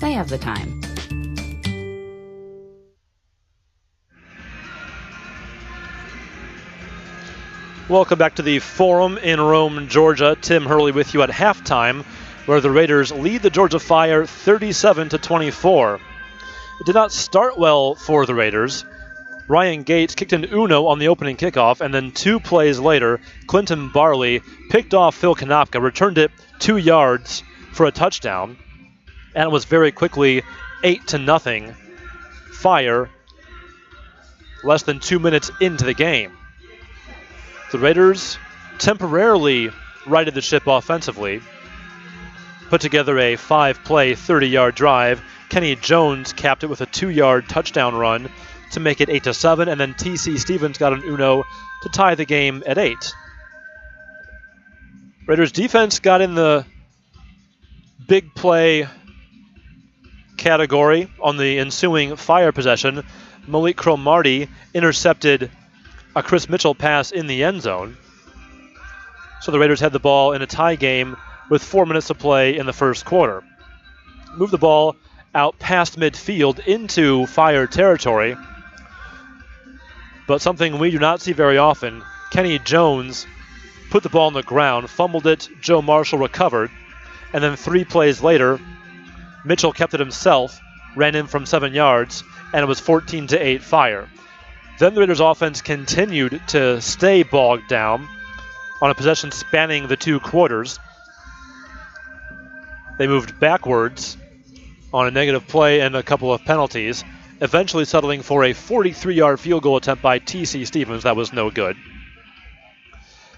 They have the time. Welcome back to the Forum in Rome, Georgia. Tim Hurley with you at halftime, where the Raiders lead the Georgia Fire 37-24. It did not start well for the Raiders. Ryan Gates kicked an uno on the opening kickoff, and then 2 plays later, Clinton Barley picked off Phil Konopka, returned it 2 yards for a touchdown, and it was very quickly 8-0 Fire less than 2 minutes into the game. The Raiders temporarily righted the ship offensively, put together a 5-play, 30-yard drive. Kenny Jones capped it with a 2-yard touchdown run to make it 8-7, and then T.C. Stevens got an uno to tie the game at 8. Raiders defense got in the big play category on the ensuing Fire possession. Malik Cromartie intercepted a Chris Mitchell pass in the end zone. So the Raiders had the ball in a tie game with 4 minutes to play in the first quarter. Moved the ball out past midfield into Fire territory. But something we do not see very often, Kenny Jones put the ball on the ground, fumbled it, Joe Marshall recovered, and then 3 plays later, Mitchell kept it himself, ran in from 7 yards, and it was 14-8 Fire. Then the Raiders offense continued to stay bogged down on a possession spanning the 2 quarters. They moved backwards on a negative play and a couple of penalties, eventually settling for a 43-yard field goal attempt by T.C. Stevens. That was no good.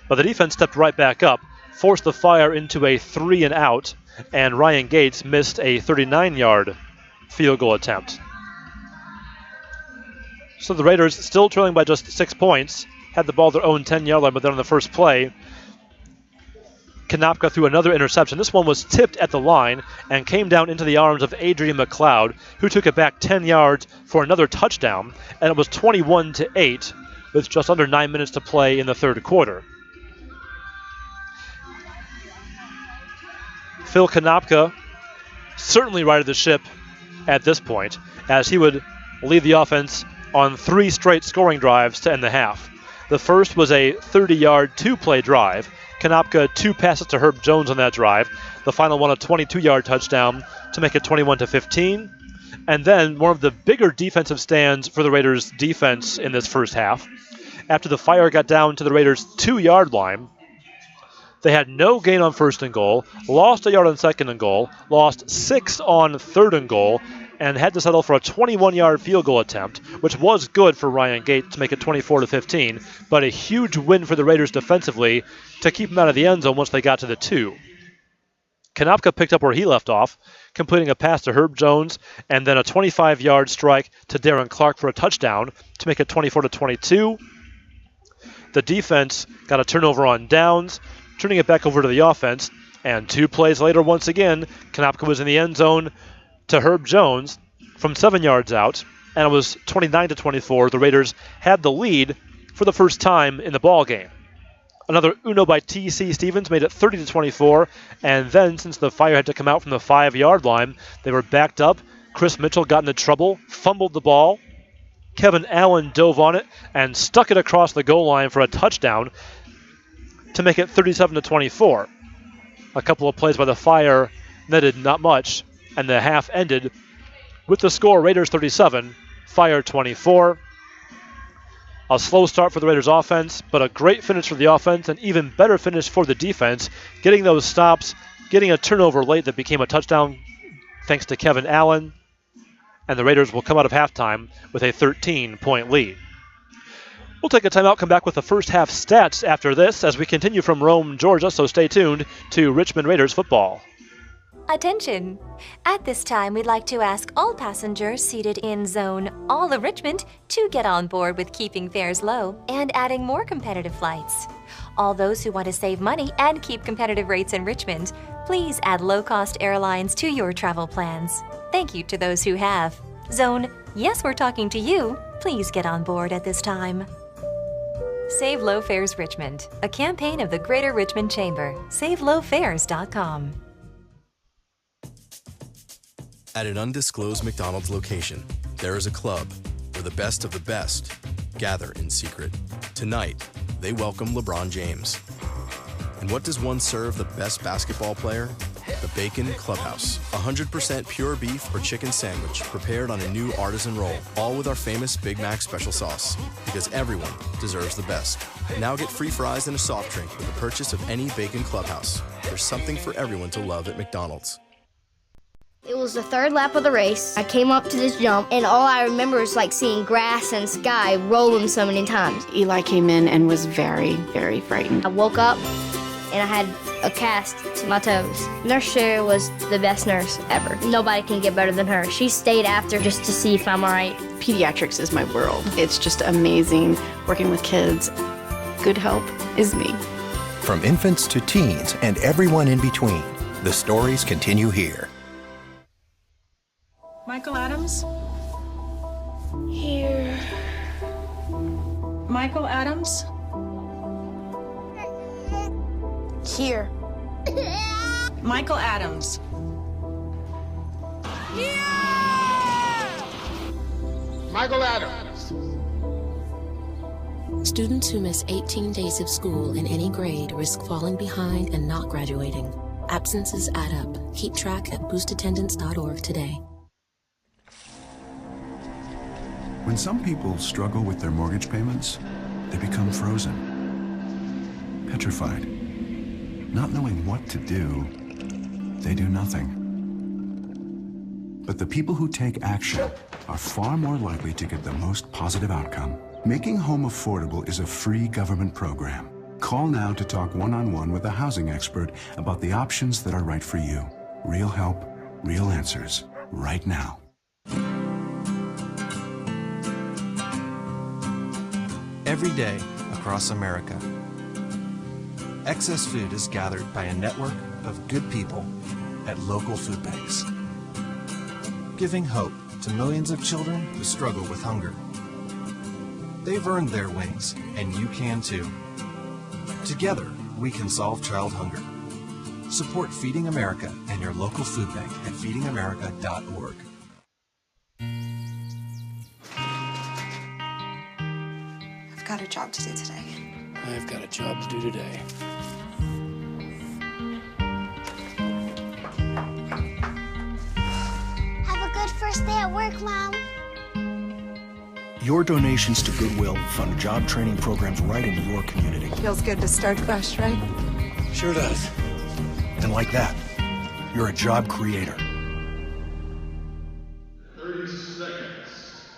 But the defense stepped right back up, forced the Fire into a 3-and-out, and Ryan Gates missed a 39-yard field goal attempt. So the Raiders, still trailing by just 6 points, had the ball at their own 10-yard line, but then on the first play, Konopka threw another interception. This one was tipped at the line and came down into the arms of Adrian McLeod, who took it back 10 yards for another touchdown, and it was 21-8 with just under 9 minutes to play in the third quarter. Phil Konopka certainly righted the ship at this point, as he would lead the offense on 3 straight scoring drives to end the half. The first was a 30-yard 2-play drive. Konopka 2 passes to Herb Jones on that drive. The final one a 22-yard touchdown to make it 21-15. And then one of the bigger defensive stands for the Raiders' defense in this first half. After the Fire got down to the Raiders' 2-yard line, they had no gain on first and goal, lost a yard on second and goal, lost 6 on third and goal, and had to settle for a 21-yard field goal attempt, which was good for Ryan Gates to make it 24-15, but a huge win for the Raiders defensively to keep them out of the end zone once they got to the 2. Konopka picked up where he left off, completing a pass to Herb Jones, and then a 25-yard strike to Darren Clark for a touchdown to make it 24-22. The defense got a turnover on downs, turning it back over to the offense, and 2 plays later, once again, Konopka was in the end zone to Herb Jones from 7 yards out, and it was 29-24. The Raiders had the lead for the first time in the ball game. Another uno by T.C. Stevens made it 30-24, and then since the Fire had to come out from the 5-yard line, they were backed up. Chris Mitchell got into trouble, fumbled the ball. Kevin Allen dove on it and stuck it across the goal line for a touchdown to make it 37-24. A couple of plays by the Fire netted not much, and the half ended with the score Raiders 37, Fire 24. A slow start for the Raiders offense, but a great finish for the offense, and even better finish for the defense, getting those stops, getting a turnover late that became a touchdown thanks to Kevin Allen, and the Raiders will come out of halftime with a 13-point lead. We'll take a timeout, come back with the first half stats after this as we continue from Rome, Georgia, so stay tuned to Richmond Raiders football. Attention! At this time, we'd like to ask all passengers seated in Zone All of Richmond to get on board with keeping fares low and adding more competitive flights. All those who want to save money and keep competitive rates in Richmond, please add low-cost airlines to your travel plans. Thank you to those who have. Zone Yes, we're talking to you. Please get on board at this time. Save Low Fares Richmond, a campaign of the Greater Richmond Chamber. SaveLowFares.com. At an undisclosed McDonald's location, there is a club where the best of the best gather in secret. Tonight, they welcome LeBron James. And what does one serve the best basketball player? The Bacon Clubhouse. 100% pure beef or chicken sandwich prepared on a new artisan roll, all with our famous Big Mac special sauce. Because everyone deserves the best. Now get free fries and a soft drink with the purchase of any Bacon Clubhouse. There's something for everyone to love at McDonald's. It was the third lap of the race. I came up to this jump, and all I remember is like seeing grass and sky rolling so many times. Eli came in and was very, very frightened. I woke up, and I had a cast to my toes. Nurse Sherry was the best nurse ever. Nobody can get better than her. She stayed after just to see if I'm all right. Pediatrics is my world. It's just amazing working with kids. Good help is me. From infants to teens and everyone in between, the stories continue here. Michael Adams? Here. Michael Adams? Here. Michael Adams. Michael Adams. Students who miss 18 days of school in any grade risk falling behind and not graduating. Absences add up. Keep track at boostattendance.org today. When some people struggle with their mortgage payments, they become frozen, petrified. Not knowing what to do, they do nothing. But the people who take action are far more likely to get the most positive outcome. Making home affordable is a free government program. Call now to talk one-on-one with a housing expert about the options that are right for you. Real help, real answers, right now. Every day across America, excess food is gathered by a network of good people at local food banks, giving hope to millions of children who struggle with hunger. They've earned their wings, and you can too. Together, we can solve child hunger. Support Feeding America and your local food bank at feedingamerica.org. I've got a job to do today. I've got a job to do today. Have a good first day at work, Mom. Your donations to Goodwill fund job training programs right in your community. Feels good to start fresh, right? Sure does. And like that, you're a job creator. 30 seconds.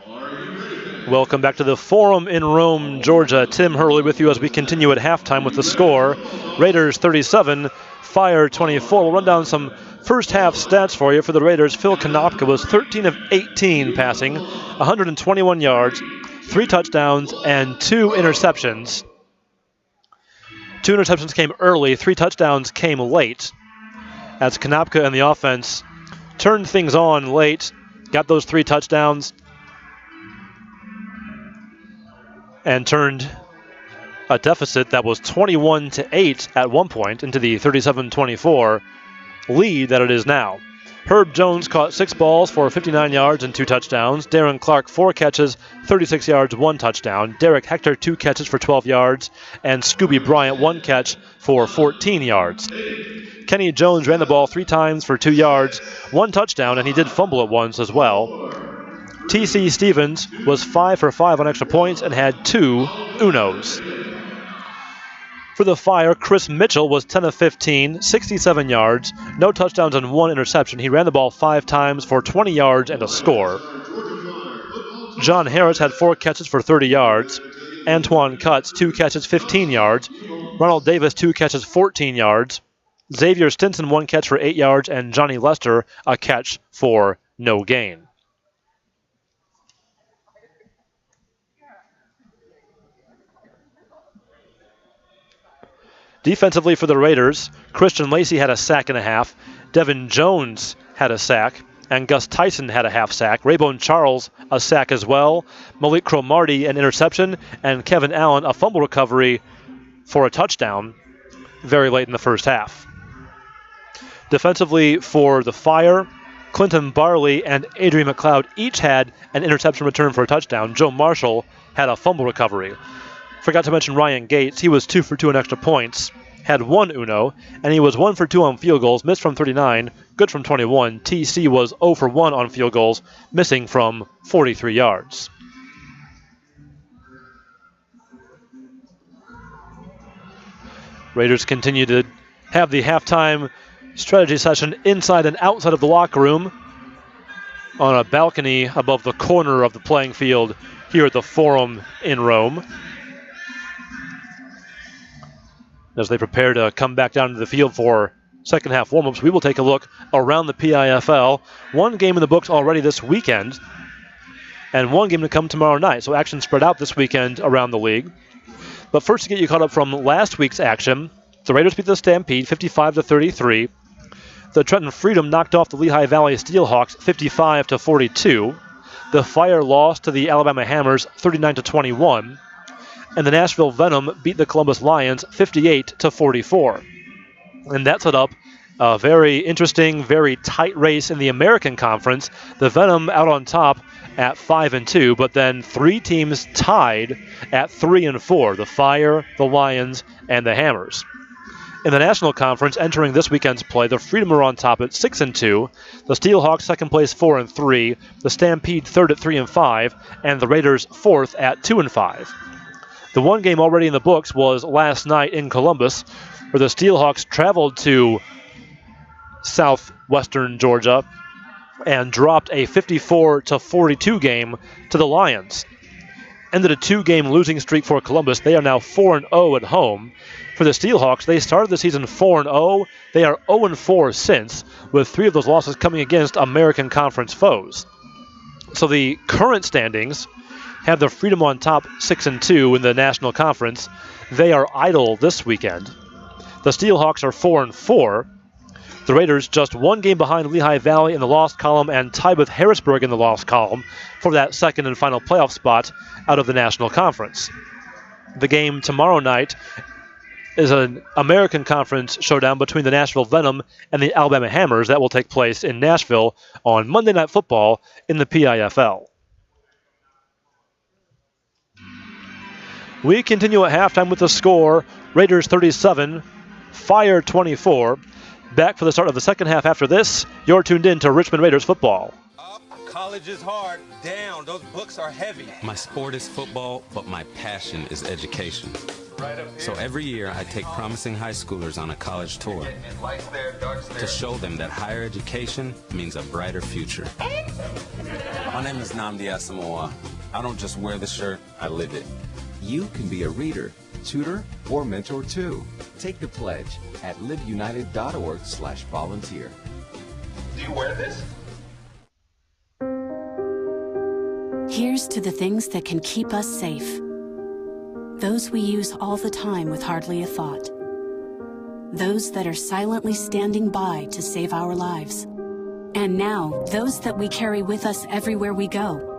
Are you ready? Welcome back to the Forum in Rome, Georgia. Tim Hurley with you as we continue at halftime with the score. Raiders 37, Fire 24. We'll run down some first half stats for you for the Raiders. Phil Konopka was 13 of 18 passing, 121 yards, 3 touchdowns, and 2 interceptions. 2 interceptions came early, 3 touchdowns came late. As Konopka and the offense turned things on late, got those 3 touchdowns, and turned a deficit that was 21-8 at one point into the 37-24 lead that it is now. Herb Jones caught 6 balls for 59 yards and 2 touchdowns. Darren Clark 4 catches, 36 yards, 1 touchdown. Derek Hector 2 catches for 12 yards, and Scooby Bryant 1 catch for 14 yards. Kenny Jones ran the ball 3 times for 2 yards, 1 touchdown, and he did fumble it once as well. T.C. Stevens was 5 for 5 on extra points and had 2 unos. For the Fire, Chris Mitchell was 10 of 15, 67 yards, no touchdowns and 1 interception. He ran the ball 5 times for 20 yards and a score. John Harris had 4 catches for 30 yards. Antoine Cutts, 2 catches, 15 yards. Ronald Davis, 2 catches, 14 yards. Xavier Stinson, 1 catch for 8 yards, and Johnny Lester, a catch for no gain. Defensively for the Raiders, Christian Lacey had a sack and a half. Devin Jones had a sack, and Gus Tyson had a half sack. Raybone Charles a sack as well. Malik Cromartie an interception, and Kevin Allen a fumble recovery for a touchdown very late in the first half. Defensively for the Fire, Clinton Barley and Adrian McLeod each had an interception return for a touchdown. Joe Marshall had a fumble recovery. Forgot to mention Ryan Gates. He was 2 for 2 on extra points, had 1 uno, and he was 1 for 2 on field goals, missed from 39, good from 21. TC was 0 for 1 on field goals, missing from 43 yards. Raiders continue to have the halftime strategy session inside and outside of the locker room on a balcony above the corner of the playing field here at the Forum in Rome. As they prepare to come back down to the field for second half warm-ups, we will take a look around the PIFL. One game in the books already this weekend, and one game to come tomorrow night. So action spread out this weekend around the league. But first, to get you caught up from last week's action, the Raiders beat the Stampede 55-33. The Trenton Freedom knocked off the Lehigh Valley Steelhawks 55-42. The Fire lost to the Alabama Hammers 39-21. And the Nashville Venom beat the Columbus Lions 58-44. And that set up a very interesting, very tight race in the American Conference. The Venom out on top at 5-2, but then 3 teams tied at 3-4, the Fire, the Lions, and the Hammers. In the National Conference, entering this weekend's play, the Freedom are on top at 6-2, the Steelhawks second place 4-3, the Stampede third at 3-5, and the Raiders fourth at 2-5. The one game already in the books was last night in Columbus, where the Steelhawks traveled to southwestern Georgia and dropped a 54-42 game to the Lions. Ended a 2-game losing streak for Columbus. They are now 4-0 at home. For the Steelhawks, they started the season 4-0. They are 0-4 since, with 3 of those losses coming against American Conference foes. So the current standings have the Freedom on top 6-2 in the National Conference. They are idle this weekend. The Steelhawks are 4-4. The Raiders just 1 game behind Lehigh Valley in the lost column and tied with Harrisburg in the lost column for that second and final playoff spot out of the National Conference. The game tomorrow night is an American Conference showdown between the Nashville Venom and the Alabama Hammers that will take place in Nashville on Monday Night Football in the PIFL. We continue at halftime with the score, Raiders 37, Fire 24. Back for the start of the second half after this. You're tuned in to Richmond Raiders football. Up, college is hard. Down, those books are heavy. My sport is football, but my passion is education. So every year I take promising high schoolers on a college tour to show them that higher education means a brighter future. My name is Nnamdi Asamoah. I don't just wear the shirt, I live it. You can be a reader, tutor, or mentor too. Take the pledge at liveunited.org/volunteer. Do you wear this? Here's to the things that can keep us safe. Those we use all the time with hardly a thought. Those that are silently standing by to save our lives. And now, those that we carry with us everywhere we go.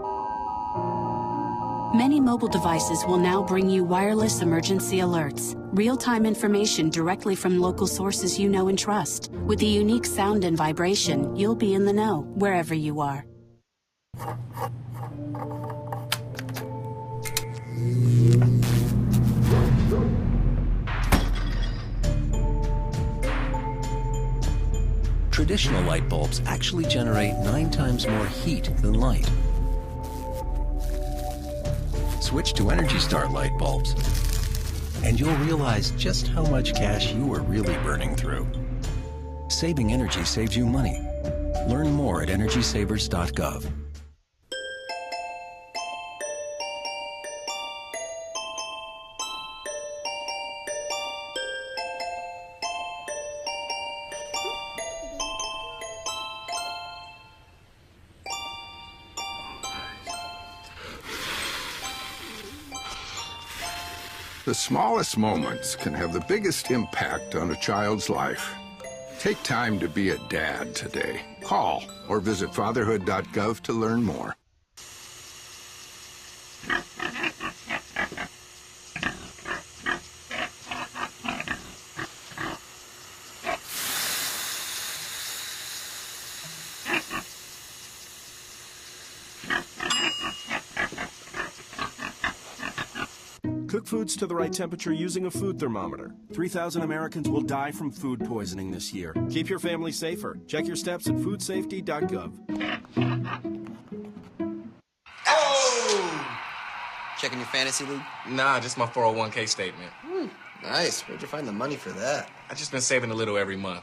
Many mobile devices will now bring you wireless emergency alerts, real-time information directly from local sources you know and trust. With the unique sound and vibration, you'll be in the know, wherever you are. Traditional light bulbs actually generate 9 times more heat than light. Switch to Energy Star light bulbs, and you'll realize just how much cash you are really burning through. Saving energy saves you money. Learn more at EnergySavers.gov. The smallest moments can have the biggest impact on a child's life. Take time to be a dad today. Call or visit fatherhood.gov to learn more. Cook foods to the right temperature using a food thermometer. 3,000 Americans will die from food poisoning this year. Keep your family safer. Check your steps at foodsafety.gov. Oh! Checking your fantasy league? Nah, just my 401k statement. Nice. Where'd you find the money for that? I just been saving a little every month.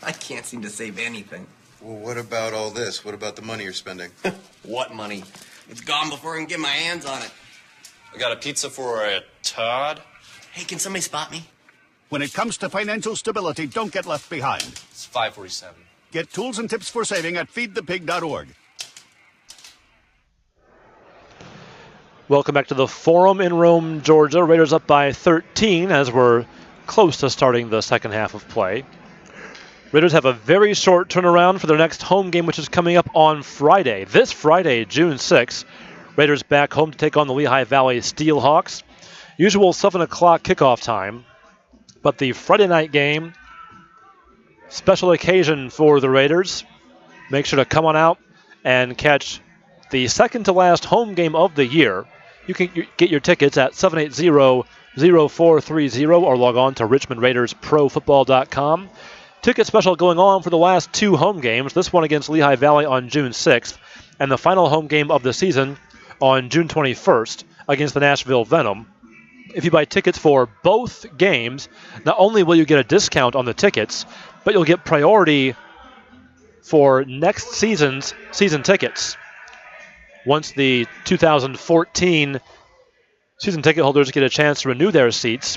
I can't seem to save anything. Well, what about all this? What about the money you're spending? What money? It's gone before I can get my hands on it. I got a pizza for a Todd. Hey, can somebody spot me? When it comes to financial stability, don't get left behind. It's 547. Get tools and tips for saving at feedthepig.org. Welcome back to the Forum in Rome, Georgia. Raiders up by 13 as we're close to starting the second half of play. Raiders have a very short turnaround for their next home game, which is coming up on Friday. This Friday, June 6th. Raiders back home to take on the Lehigh Valley Steelhawks. Usual 7 o'clock kickoff time. But the Friday night game, special occasion for the Raiders. Make sure to come on out and catch the second to last home game of the year. You can get your tickets at 780-0430 or log on to richmondraidersprofootball.com. Ticket special going on for the last 2 home games. This one against Lehigh Valley on June 6th and the final home game of the season on June 21st against the Nashville Venom. If you buy tickets for both games, not only will you get a discount on the tickets, but you'll get priority for next season's season tickets. Once the 2014 season ticket holders get a chance to renew their seats,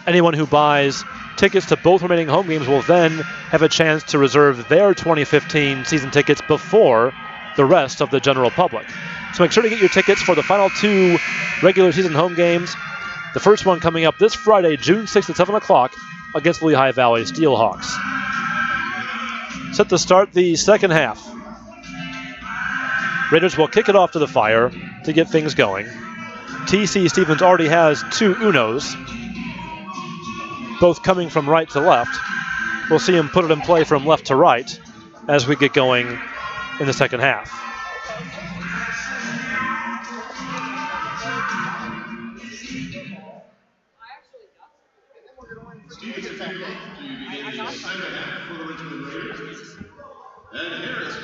anyone who buys tickets to both remaining home games will then have a chance to reserve their 2015 season tickets before the rest of the general public. So make sure to get your tickets for the final 2 regular season home games. The first one coming up this Friday, June 6th at 7 o'clock against the Lehigh Valley Steelhawks. Set to start the second half. Raiders will kick it off to the Fire to get things going. T.C. Stevens already has 2 Unos, both coming from right to left. We'll see him put it in play from left to right as we get going in the second half.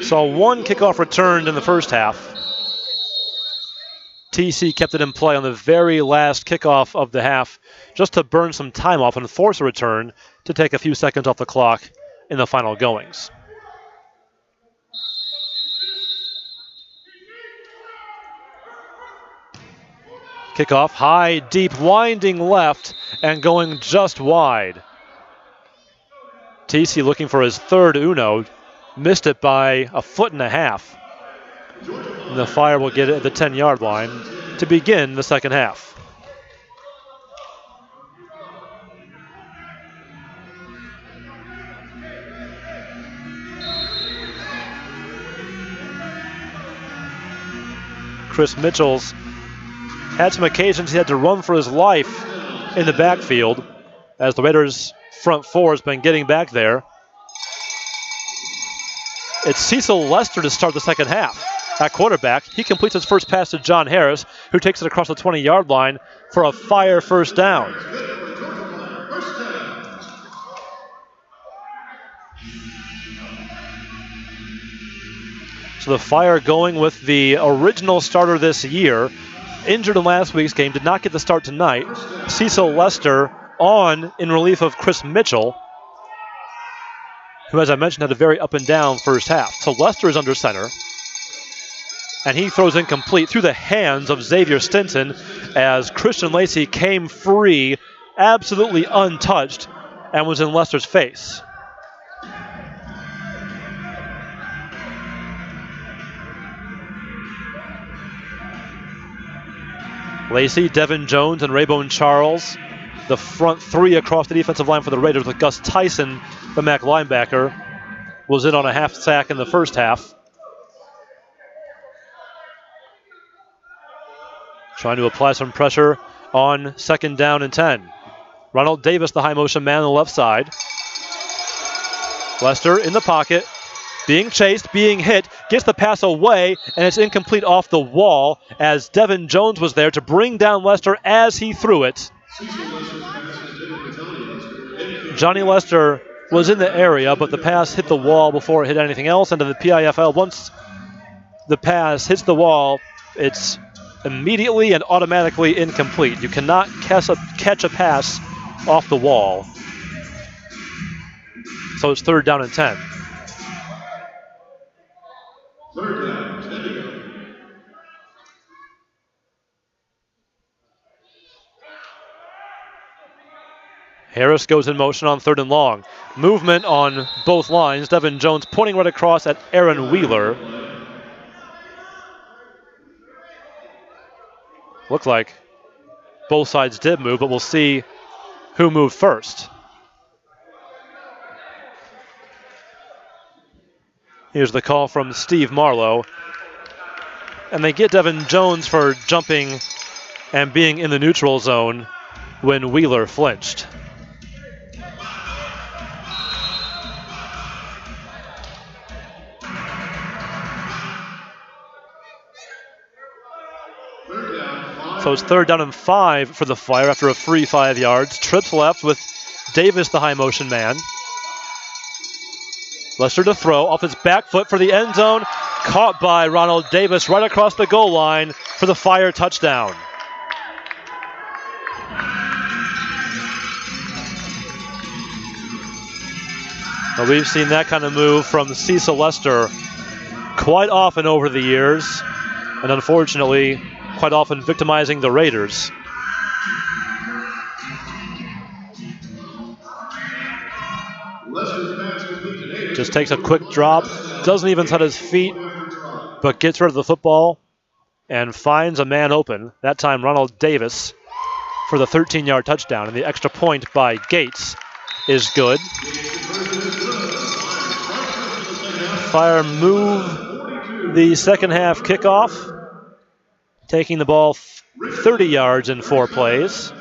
Saw 1 kickoff returned in the first half. TC kept it in play on the very last kickoff of the half just to burn some time off and force a return to take a few seconds off the clock in the final goings. Kickoff high, deep, winding left and going just wide. TC looking for his 3rd Uno. Missed it by 1.5 feet. And the Fire will get it at the 10-yard line to begin the second half. Chris Mitchell's had some occasions he had to run for his life in the backfield as the Raiders' front 4 has been getting back there. It's Cecil Lester to start the second half. At quarterback, he completes his first pass to John Harris, who takes it across the 20-yard line for a Fire first down. So the Fire going with the original starter this year, injured in last week's game, did not get the start tonight. Cecil Lester on in relief of Chris Mitchell, who, as I mentioned, had a very up-and-down first half. So Lester is under center, and he throws incomplete through the hands of Xavier Stinson as Christian Lacey came free, absolutely untouched, and was in Lester's face. Lacey, Devin Jones, and Raybone Charles, the front 3 across the defensive line for the Raiders, with Gus Tyson, the MAC linebacker, was in on a half sack in the first half. Trying to apply some pressure on 2nd down and 10. Ronald Davis, the high motion man on the left side. Lester in the pocket, being chased, being hit, gets the pass away, and it's incomplete off the wall as Devin Jones was there to bring down Lester as he threw it. Johnny Lester was in the area, but the pass hit the wall before it hit anything else. And to the PIFL, once the pass hits the wall, it's immediately and automatically incomplete. You cannot catch a pass off the wall. So it's 3rd down and 10. Third down, 10 to go. Harris goes in motion on 3rd and long. Movement on both lines. Devin Jones pointing right across at Aaron Wheeler. Looked like both sides did move, but we'll see who moved first. Here's the call from Steve Marlowe. And they get Devin Jones for jumping and being in the neutral zone when Wheeler flinched. So it's 3rd down and 5 for the Fire after a free 5 yards. Trips left with Davis, the high motion man. Lester to throw off his back foot for the end zone. Caught by Ronald Davis right across the goal line for the Fire touchdown. Now we've seen that kind of move from Cecil Lester quite often over the years, and unfortunately, quite often victimizing the Raiders. Just takes a quick drop, doesn't even set his feet, but gets rid of the football and finds a man open. That time Ronald Davis for the 13-yard touchdown, and the extra point by Gates is good. Fire move the second half kickoff, taking the ball 30 yards in 4 plays.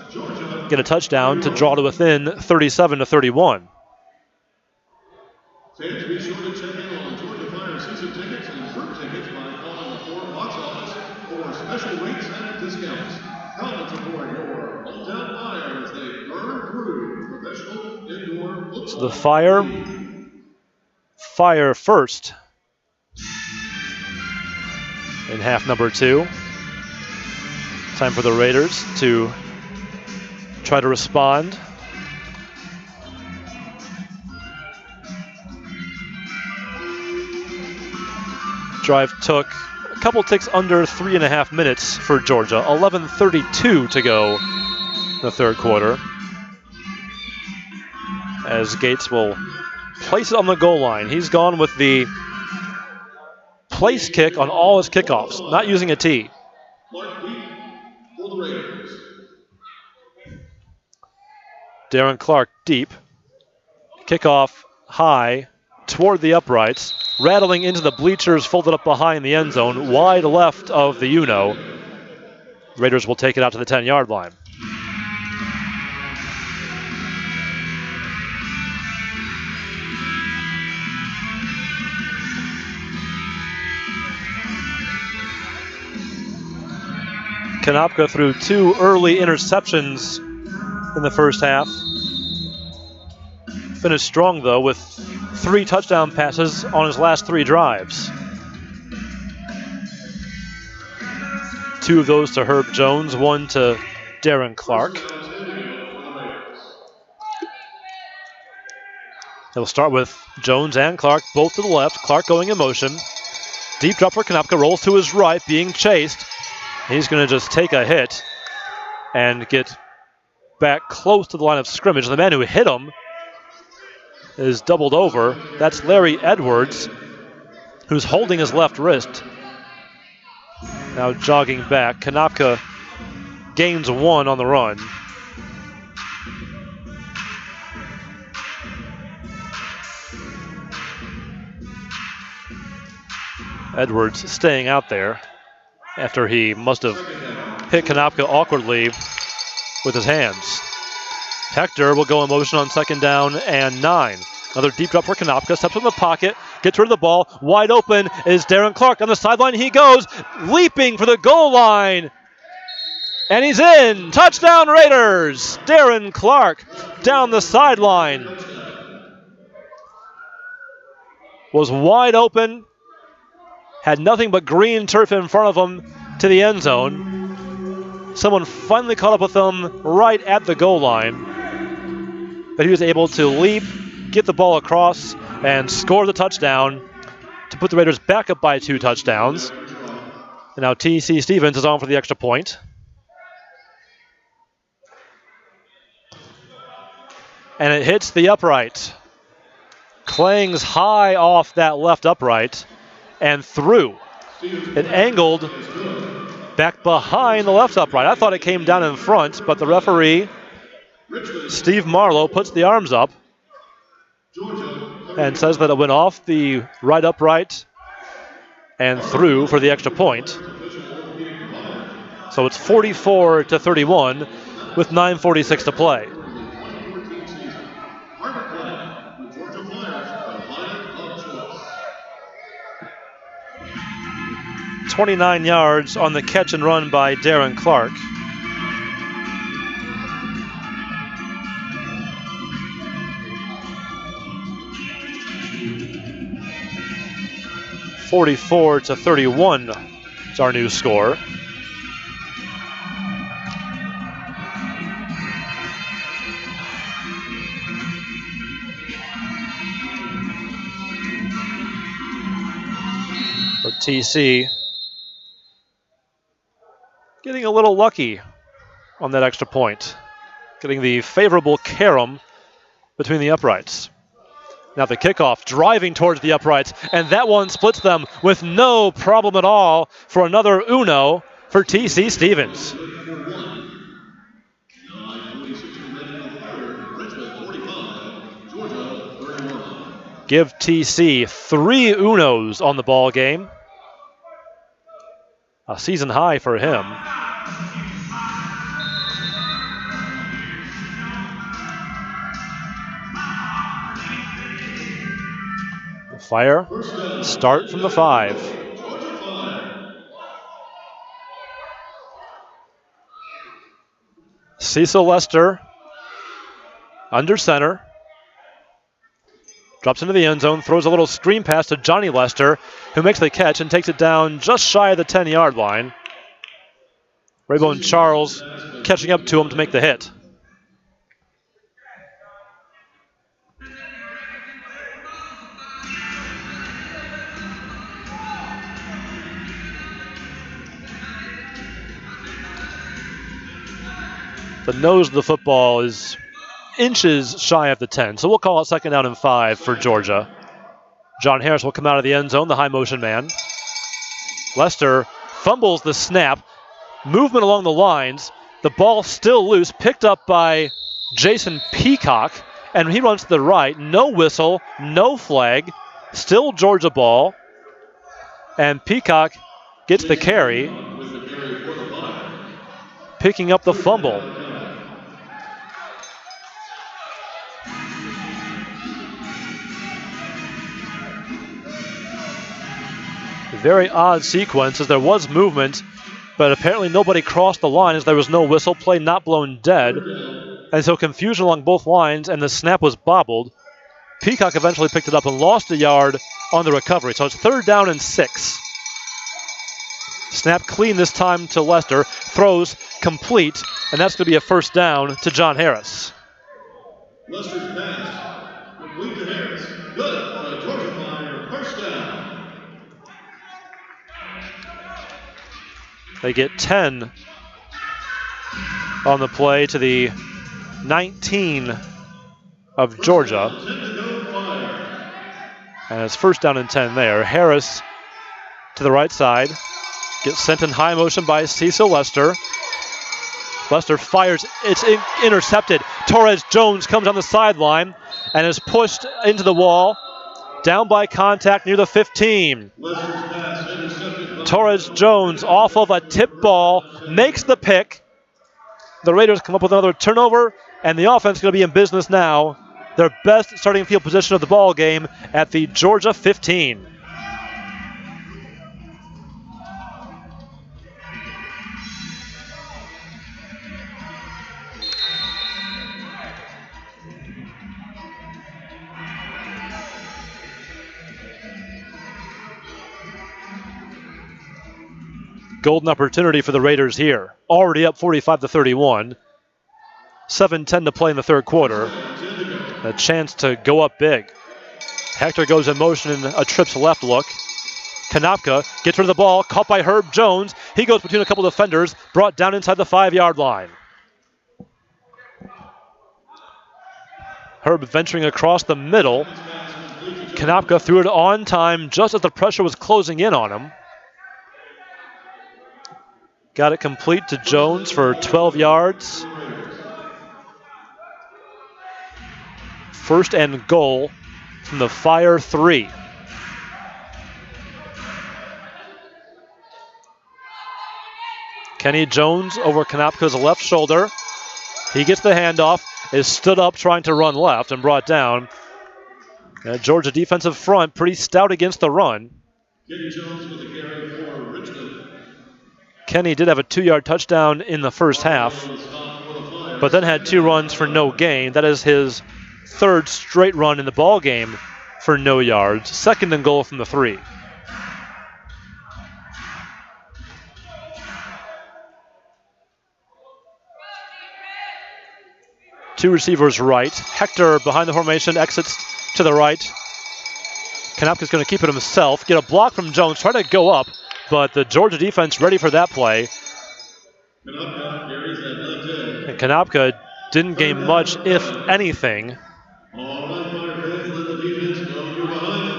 Get a touchdown to draw to within 37-31. Fans, be sure to check in on Georgia Fire season tickets and group tickets by calling the Ford box office for special rates and discounts. Come and support your hometown Fire as they burn through professional indoor football. So the Fire first in half number 2. Time for the Raiders to try to respond. Drive took a couple ticks under 3.5 minutes for Georgia. 11:32 to go in the 3rd quarter. As Gates will place it on the goal line. He's gone with the place kick on all his kickoffs, not using a tee. Darren Clark deep. Kickoff high toward the uprights, rattling into the bleachers folded up behind the end zone, wide left of the Uno. Raiders will take it out to the 10-yard line. Konopka threw 2 early interceptions in the first half. Finished strong, though, with 3 touchdown passes on his last 3 drives. 2 of those to Herb Jones, 1 to Darren Clark. They'll start with Jones and Clark, both to the left. Clark going in motion. Deep drop for Konopka, rolls to his right, being chased. He's going to just take a hit and get back close to the line of scrimmage. The man who hit him is doubled over. That's Larry Edwards, who's holding his left wrist. Now jogging back. Konopka gains 1 on the run. Edwards staying out there after he must have hit Konopka awkwardly with his hands. Hector will go in motion on 2nd down and 9. Another deep drop for Konopka, steps in the pocket, gets rid of the ball. Wide open is Darren Clark. On the sideline he goes, leaping for the goal line. And he's in. Touchdown Raiders. Darren Clark down the sideline. Was wide open. Had nothing but green turf in front of him to the end zone. Someone finally caught up with him right at the goal line. But he was able to leap, get the ball across, and score the touchdown to put the Raiders back up by 2 touchdowns. And now T.C. Stevens is on for the extra point. And it hits the upright. Clangs high off that left upright and through. It angled back behind the left upright. I thought it came down in front, but the referee, Steve Marlowe, puts the arms up and says that it went off the right upright and through for the extra point. So it's 44-31 with 9:46 to play. 29 yards on the catch and run by Darren Clark. (44-31) is our new score. But TC getting a little lucky on that extra point. Getting the favorable carom between the uprights. Now the kickoff, driving towards the uprights, and that one splits them with no problem at all for another uno for T.C. Stevens. Give T.C. 3 unos on the ball game. A season high for him. Fire, start from the 5. Cecil Lester under center. Drops into the end zone, throws a little screen pass to Johnny Lester, who makes the catch and takes it down just shy of the 10-yard line. Raybone Charles catching up to him to make the hit. The nose of the football is inches shy of the 10, so we'll call it 2nd down and 5 for Georgia. John Harris will come out of the end zone, the high motion man. Lester fumbles the snap. Movement along the lines. The ball still loose, picked up by Jason Peacock, and he runs to the right. No whistle, no flag. Still Georgia ball. And Peacock gets the carry, picking up the fumble. Very odd sequence as there was movement, but apparently nobody crossed the line as there was no whistle, play not blown dead. And so confusion along both lines, and the snap was bobbled. Peacock eventually picked it up and lost a yard on the recovery. So it's 3rd down and 6. Snap clean this time to Lester, throws complete, and that's going to be a 1st down to John Harris. Lester's pass, complete to Harris. Good on a Georgia Flyer 1st down. They get 10 on the play to the 19 of Georgia. And it's 1st down and 10 there. Harris to the right side. Gets sent in high motion by Cecil Lester. Lester fires. It's intercepted. Torres Jones comes on the sideline and is pushed into the wall. Down by contact near the 15. Torres Jones off of a tip ball makes the pick. The Raiders come up with another turnover, and the offense is going to be in business now their best starting field position of the ball game at the Georgia 15. Golden opportunity for the Raiders here. Already up 45-31. 7:10 to play in the third quarter. A chance to go up big. Hector goes in motion in a trips left look. Konopka gets rid of the ball, caught by Herb Jones. He goes between a couple defenders, brought down inside the 5-yard line. Herb venturing across the middle. Konopka threw it on time just as the pressure was closing in on him. Got it complete to Jones for 12 yards. First and goal from the Fire 3. Kenny Jones over Konopka's left shoulder. He gets the handoff, is stood up trying to run left and brought down. Georgia defensive front pretty stout against the run. Kenny Jones with a carry for Richmond. Kenny did have a 2-yard touchdown in the first half, but then had 2 runs for no gain. That is his 3rd straight run in the ball game for no yards. 2nd and goal from the 3. Two receivers right. Hector behind the formation, exits to the right. Konopka's going to keep it himself. Get a block from Jones, try to go up, but the Georgia defense ready for that play. And Konopka didn't gain much, if anything. All right, Fire fans, let the defense know you're behind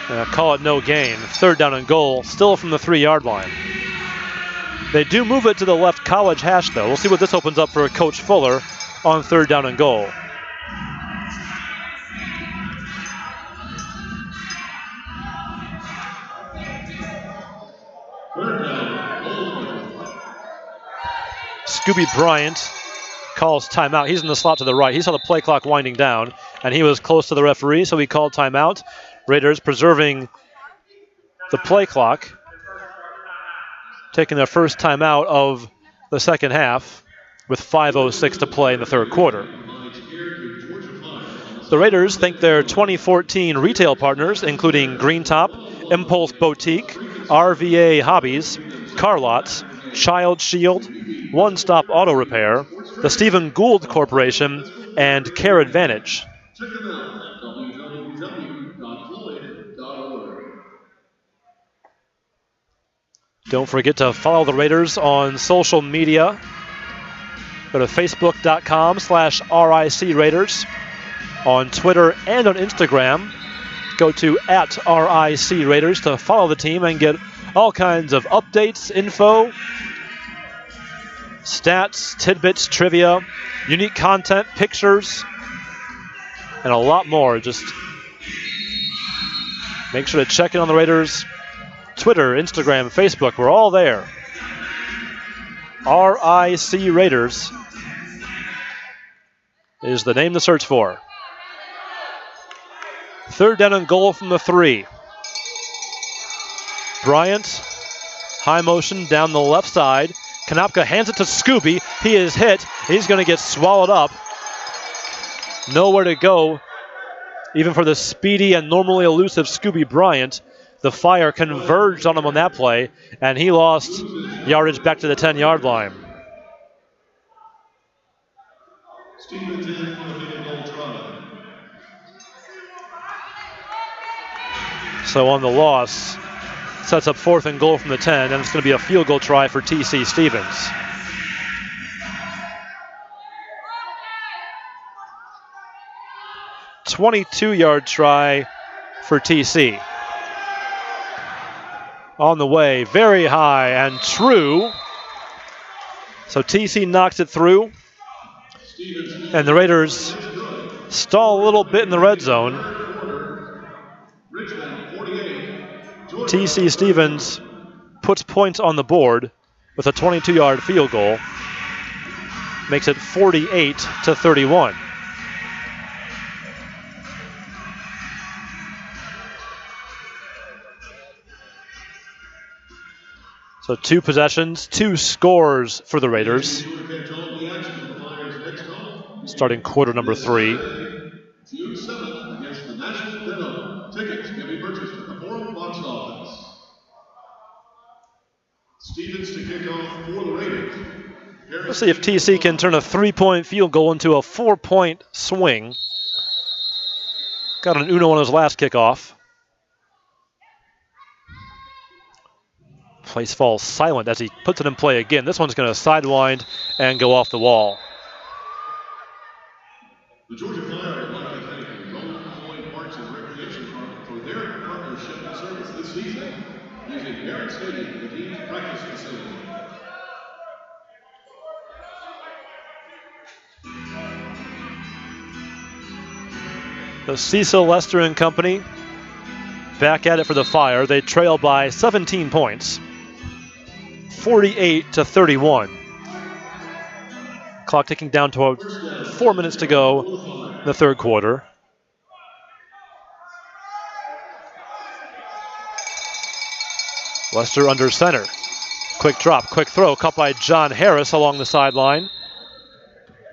them. Call it no gain. 3rd down and goal, still from the 3-yard line. They do move it to the left college hash, though. We'll see what this opens up for Coach Fuller on 3rd down and goal. Scooby Bryant calls timeout. He's in the slot to the right. He saw the play clock winding down, and he was close to the referee, so he called timeout. Raiders preserving the play clock, taking their first timeout of the second half with 5:06 to play in the third quarter. The Raiders thank their 2014 retail partners, including Green Top, Impulse Boutique, RVA Hobbies, Car Lots, Child Shield, One Stop Auto Repair, the Stephen Gould Corporation, and Care Advantage. Check them out at www.floyd.org. Don't forget to follow the Raiders on social media. Go to facebook.com/RIC Raiders. On Twitter and on Instagram, go to @RIC Raiders to follow the team and get all kinds of updates, info, stats, tidbits, trivia, unique content, pictures, and a lot more. Just make sure to check in on the Raiders. Twitter, Instagram, Facebook, we're all there. RIC Raiders is the name to search for. 3rd down and goal from the 3. Bryant, high motion down the left side. Konopka hands it to Scooby. He is hit. He's going to get swallowed up. Nowhere to go, even for the speedy and normally elusive Scooby Bryant. The Fire converged on him on that play, and he lost yardage back to the 10-yard line. Stevens in for the field goal try. So on the loss, sets up 4th and goal from the 10, and it's going to be a field goal try for TC Stevens. A 22-yard try for TC. On the way, very high and true. So TC knocks it through, and the Raiders stall a little bit in the red zone. TC Stevens puts points on the board with a 22-yard field goal. makes it 48-31. So 2 possessions, 2 scores for the Raiders. Starting quarter number 3. June 7th against the Nashville Denim. Tickets can be purchased at the Forum box office. Stevens to kick off for the Raiders. Let's see if TC can turn a 3-point field goal into a 4-point swing. Got an uno on his last kickoff. Place falls silent as he puts it in play again. This one's going to sidewind and go off the wall. The Georgia Fire would like to thank the Golden Point Parks and Recreation Department for their partnership and service this season, using Barrett Stadium, the team's practice facility. The Cecil Lester and Company back at it for the Fire. They trail by 17 points, 48-31. Clock ticking down to 4 minutes to go in the third quarter. Lester under center. Quick drop, quick throw, caught by John Harris along the sideline.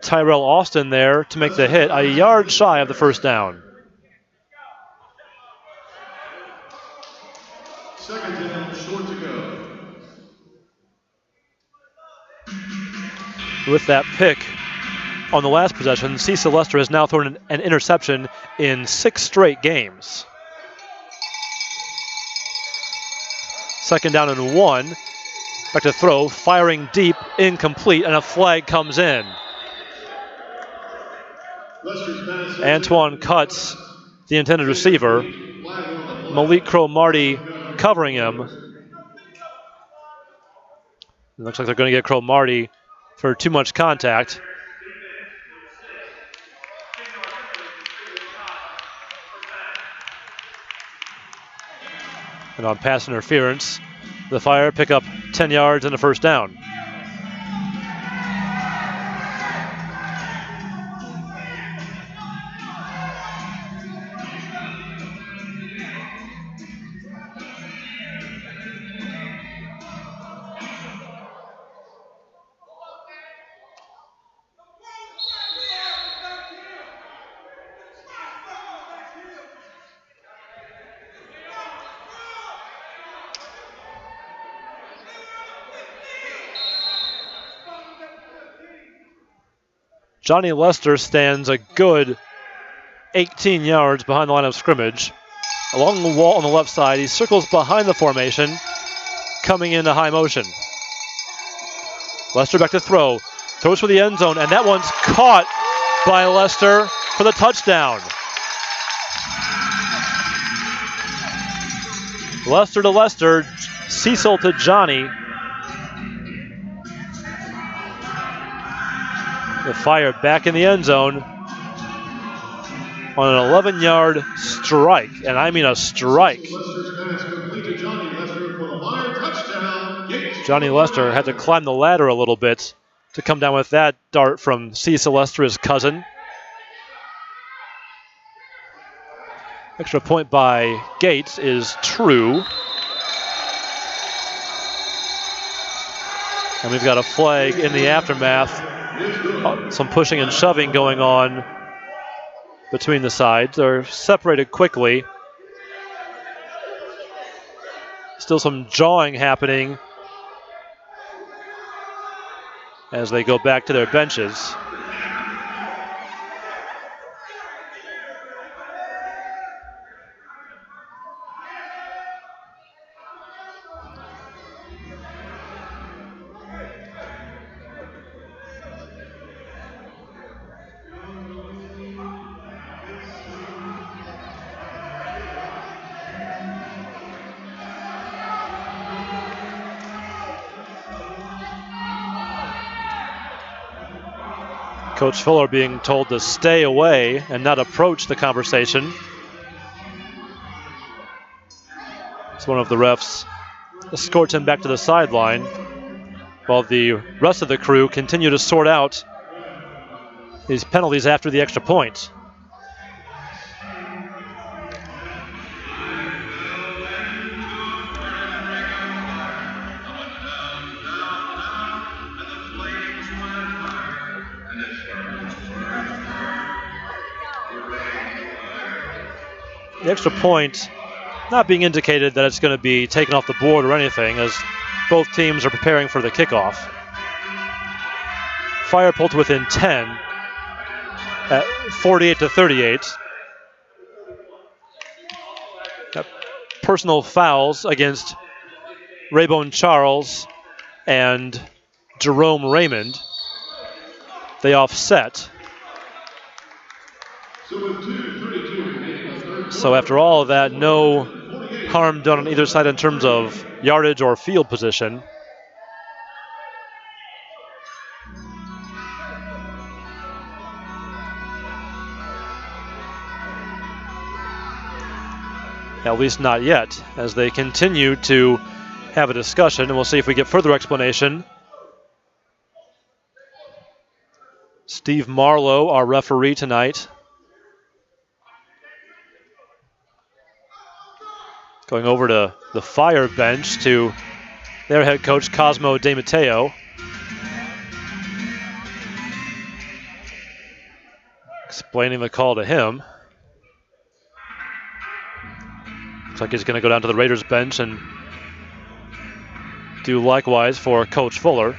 Tyrell Austin there to make the hit, a yard shy of the first down. Second down, short to go. With that pick on the last possession, Cecil Lester has now thrown an interception in 6 straight games. Second down and 1. Back to throw, firing deep, incomplete, and a flag comes in. Antoine cuts the intended receiver. Malik Cromartie covering him. It looks like they're going to get Cromartie for too much contact. And on pass interference, the Fire pick up 10 yards and a first down. Johnny Lester stands a good 18 yards behind the line of scrimmage. Along the wall on the left side, he circles behind the formation, coming into high motion. Lester back to throw. Throws for the end zone, and that one's caught by Lester for the touchdown. Lester to Lester, Cecil to Johnny. The Fire back in the end zone on an 11-yard strike, and I mean a strike. Johnny Lester had to climb the ladder a little bit to come down with that dart from Cecil Lester, his cousin. Extra point by Gates is true. And we've got a flag in the aftermath. Some pushing and shoving going on between the sides. They're separated quickly. Still some jawing happening as they go back to their benches. Coach Fuller being told to stay away and not approach the conversation. It's one of the refs escorts him back to the sideline while the rest of the crew continue to sort out these penalties after the extra point. The extra point not being indicated that it's going to be taken off the board or anything, as both teams are preparing for the kickoff. Fire pulled to within 10 at 48-38. Personal fouls against Raybone Charles and Jerome Raymond. They offset. So after all of that, no harm done on either side in terms of yardage or field position. At least not yet, as they continue to have a discussion, and we'll see if we get further explanation. Steve Marlowe, our referee tonight, going over to the Fire bench to their head coach, Cosmo De Matteo. Explaining the call to him. Looks like he's going to go down to the Raiders bench and do likewise for Coach Fuller.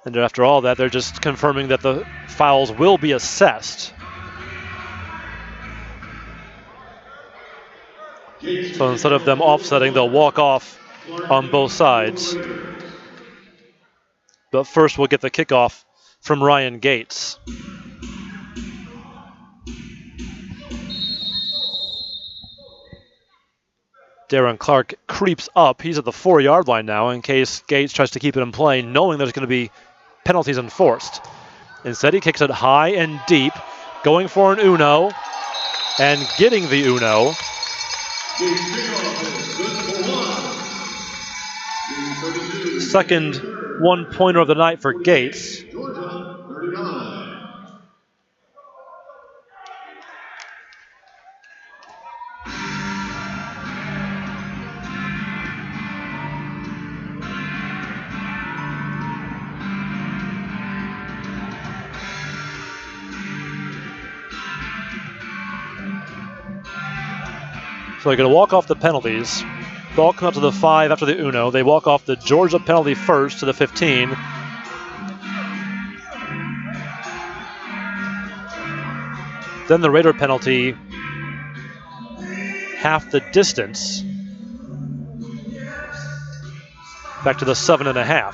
And after all that, they're just confirming that the fouls will be assessed. So instead of them offsetting, they'll walk off on both sides. But first, we'll get the kickoff from Ryan Gates. Darren Clark creeps up. He's at the 4-yard line now in case Gates tries to keep it in play, knowing there's going to be penalties enforced. Instead, he kicks it high and deep, going for an Uno, and getting the Uno. Second one-pointer of the night for Gates. So they're going to walk off the penalties. Ball comes up to the 5 after the Uno. They walk off the Georgia penalty first to the 15. Then the Raider penalty, half the distance, back to the 7.5.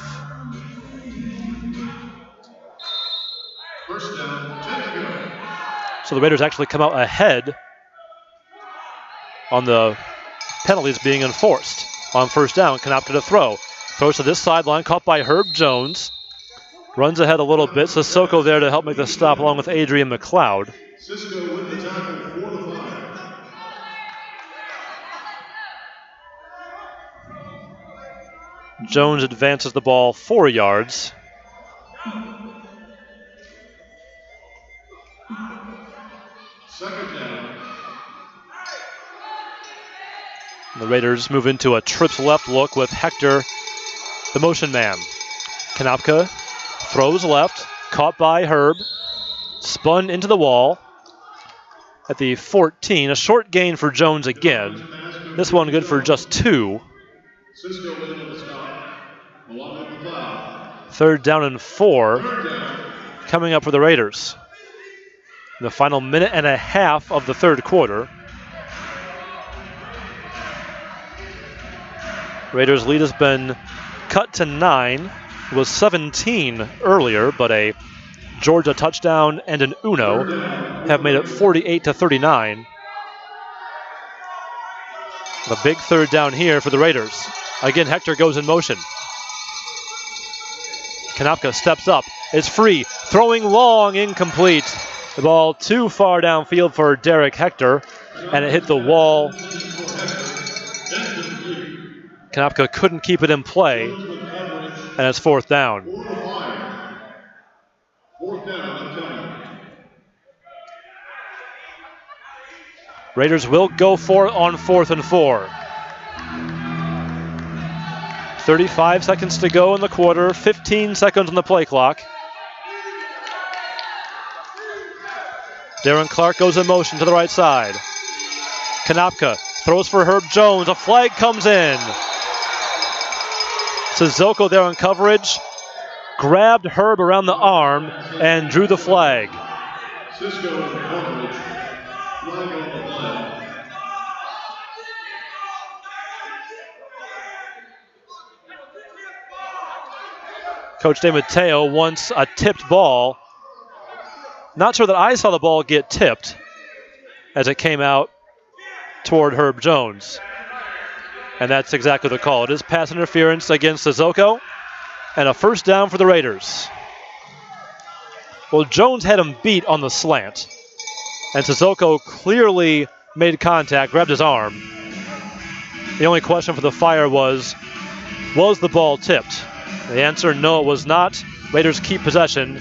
First down, 10 to go. So the Raiders actually come out ahead on the penalties being enforced. On first down, Konopka to throw. Throws to this sideline, caught by Herb Jones. Runs ahead a little bit. Sissoko there to help make the stop along with Adrian McLeod. Cisco with the tackle for the Fire. Jones advances the ball 4 yards. Second down. The Raiders move into a trips left look with Hector, the motion man. Konopka throws left, caught by Herb, spun into the wall at the 14. A short gain for Jones again. This one good for just 2. Cisco with the stop, along with McLeod. 3rd down and 4 coming up for the Raiders. The final minute and a half of the 3rd quarter. Raiders' lead has been cut to 9. It was 17 earlier, but a Georgia touchdown and an Uno have made it 48-39. The big third down here for the Raiders. Again, Hector goes in motion. Konopka steps up, is free, throwing long, incomplete. The ball too far downfield for Derek Hector, and it hit the wall. Konopka couldn't keep it in play, and it's fourth down. Raiders will go for it on 4th and 4. 35 seconds to go in the quarter, 15 seconds on the play clock. Darren Clark goes in motion to the right side. Konopka throws for Herb Jones. A flag comes in. Sissoko there in coverage. Grabbed Herb around the arm and drew the flag. Cisco in coverage. Flag on the play. Coach DeMatteo wants a tipped ball. Not sure that I saw the ball get tipped as it came out toward Herb Jones. And that's exactly the call. It is pass interference against Sissoko and a first down for the Raiders. Well, Jones had him beat on the slant, and Sissoko clearly made contact, grabbed his arm. The only question for the Fire was the ball tipped? The answer, no, it was not. Raiders keep possession.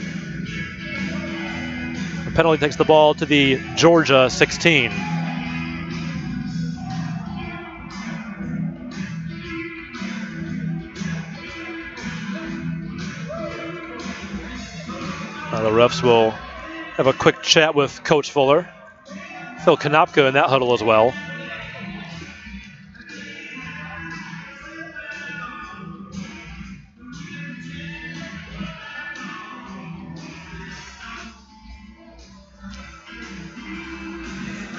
The penalty takes the ball to the Georgia 16. The refs will have a quick chat with Coach Fuller. Phil Konopka in that huddle as well.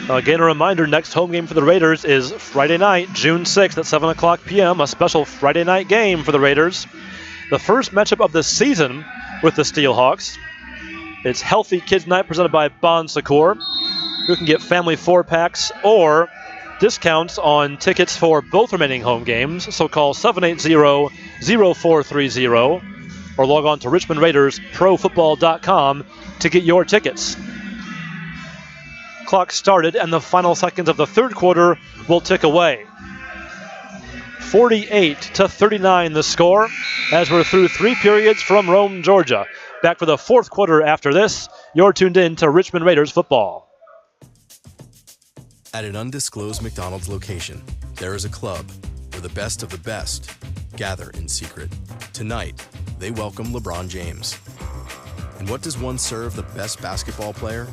Again, a reminder, next home game for the Raiders is Friday night, June 6th at 7 o'clock p.m., a special Friday night game for the Raiders. The first matchup of the season with the Steelhawks. It's Healthy Kids Night presented by Bon Secours. You can get family 4-packs or discounts on tickets for both remaining home games, so call 780-0430 or log on to RichmondRaidersProFootball.com to get your tickets. Clock started, and the final seconds of the third quarter will tick away. 48-39 the score as we're through 3 periods from Rome, Georgia. Back for the fourth quarter after this. You're tuned in to Richmond Raiders football. At an undisclosed McDonald's location, there is a club where the best of the best gather in secret. Tonight, they welcome LeBron James. And what does one serve the best basketball player?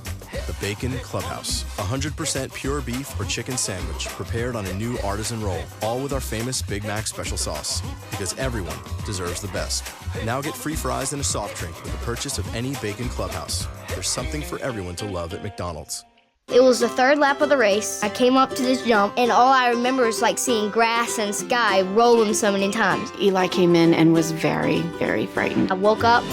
The Bacon Clubhouse. 100% pure beef or chicken sandwich prepared on a new artisan roll, all with our famous Big Mac special sauce. Because everyone deserves the best. Now get free fries and a soft drink with the purchase of any Bacon Clubhouse. There's something for everyone to love at McDonald's. It was the third lap of the race. I came up to this jump, and all I remember is like seeing grass and sky rolling so many times. Eli came in and was very, very frightened. I woke up,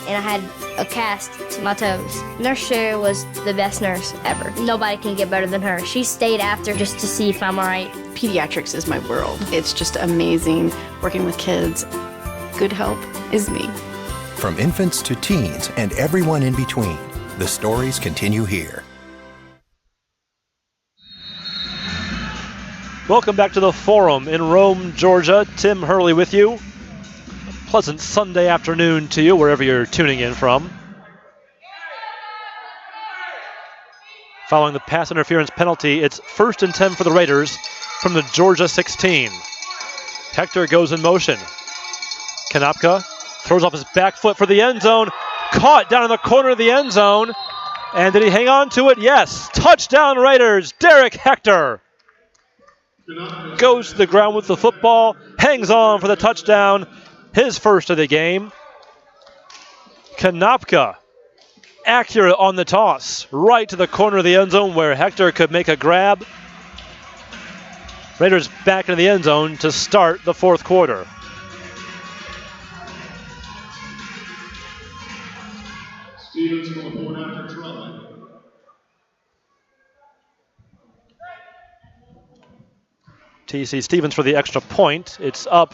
and I had a cast to my toes. Nurse Sherry was the best nurse ever. Nobody can get better than her. She stayed after just to see if I'm all right. Pediatrics is my world. It's just amazing working with kids. Good help is me. From infants to teens and everyone in between, the stories continue here. Welcome back to the Forum in Rome, Georgia. Tim Hurley with you. Pleasant Sunday afternoon to you, wherever you're tuning in from. Following the pass interference penalty, it's 1st and 10 for the Raiders from the Georgia 16. Hector goes in motion. Konopka throws off his back foot for the end zone. Caught down in the corner of the end zone. And did he hang on to it? Yes. Touchdown Raiders. Derek Hector goes to the ground with the football. Hangs on for the touchdown. His first of the game. Konopka, accurate on the toss, right to the corner of the end zone where Hector could make a grab. Raiders back into the end zone to start the fourth quarter. Stevens for the point after try. TC Stevens for the extra point. It's up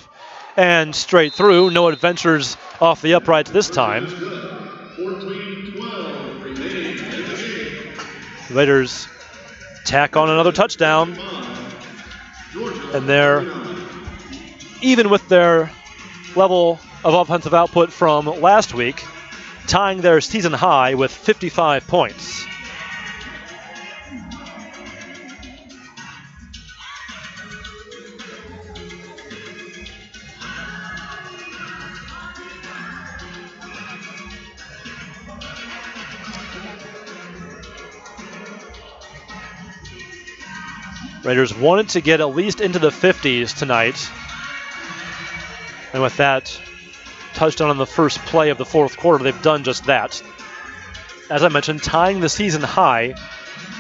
and straight through. No adventures off the uprights this time. 14-12 remaining in the game. Raiders tack on another touchdown. And they're even with their level of offensive output from last week, tying their season high with 55 points. Raiders wanted to get at least into the 50s tonight. And with that touchdown on the first play of the fourth quarter, they've done just that. As I mentioned, tying the season high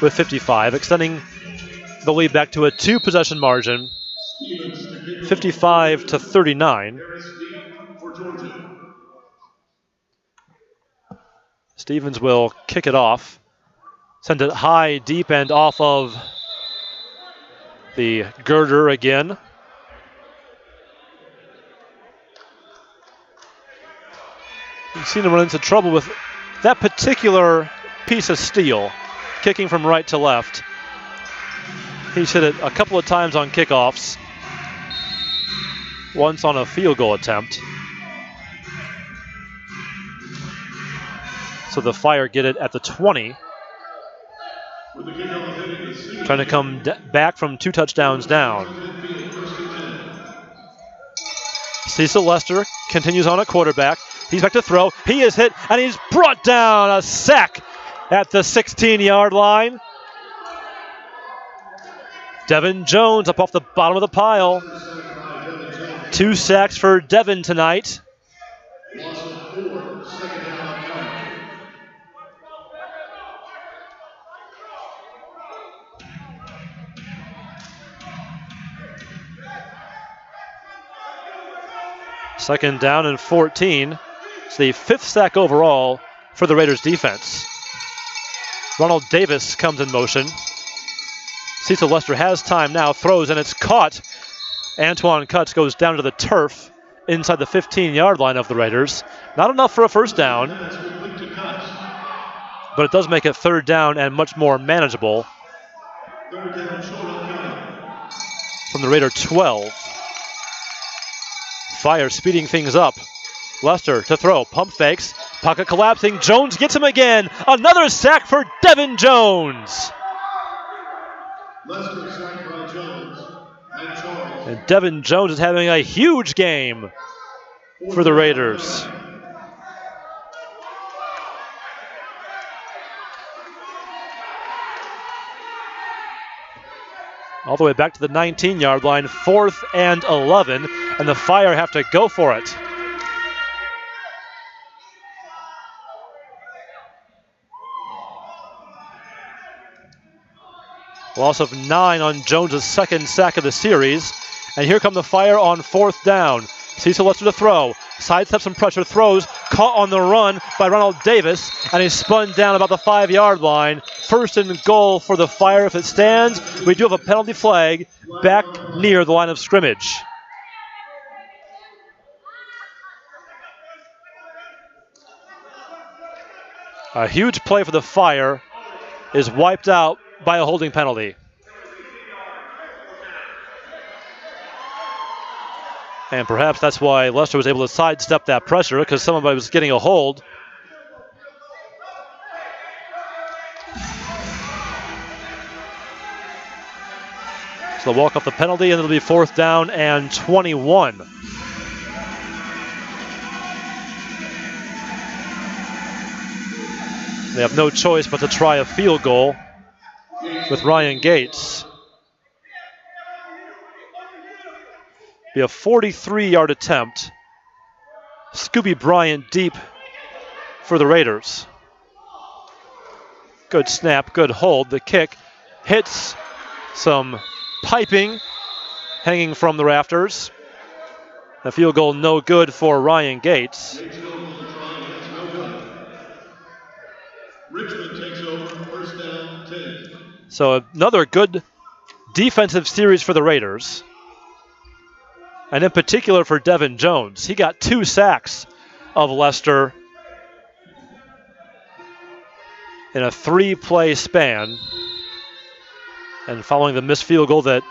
with 55, extending the lead back to a 2-possession margin, 55-39. Stevens will kick it off, send it high, deep, and off of the girder again. You've seen him run into trouble with that particular piece of steel, kicking from right to left. He's hit it a couple of times on kickoffs, once on a field goal attempt. So the Fire get it at the 20. Trying to come back from 2 touchdowns down. Cecil Lester continues on at quarterback. He's back to throw. He is hit, and he's brought down. A sack at the 16-yard line. Devin Jones up off the bottom of the pile. 2 sacks for Devin tonight. Second down and 14. It's the 5th sack overall for the Raiders defense. Ronald Davis comes in motion. Cecil Lester has time now, throws, and it's caught. Antoine Cutts goes down to the turf inside the 15-yard line of the Raiders. Not enough for a first down, but it does make it 3rd down and much more manageable. From the Raider 12. Fire speeding things up. Lester to throw, pump fakes, pocket collapsing. Jones gets him again. Another sack for Devin Jones. And Devin Jones is having a huge game for the Raiders. All the way back to the 19-yard line, 4th and 11, and the Fire have to go for it. Loss of 9 on Jones' 2nd sack of the series. And here come the Fire on 4th down. Cecil Lester to throw. Sidesteps some pressure, throws. Caught on the run by Ronald Davis. And he's spun down about the 5-yard line. 1st and goal for the Fire if it stands. We do have a penalty flag back near the line of scrimmage. A huge play for the Fire is wiped out by a holding penalty. And perhaps that's why Lester was able to sidestep that pressure, because somebody was getting a hold. So they'll walk off the penalty, and it'll be 4th down and 21. They have no choice but to try a field goal with Ryan Gates. Be a 43-yard attempt. Scooby Bryant deep for the Raiders. Good snap, good hold. The kick hits some piping hanging from the rafters. The field goal no good for Ryan Gates. Richmond takes over, 1st down, 10. So another good defensive series for the Raiders, and in particular for Devin Jones. He got 2 sacks of Lester in a 3-play span. And following the missed field goal that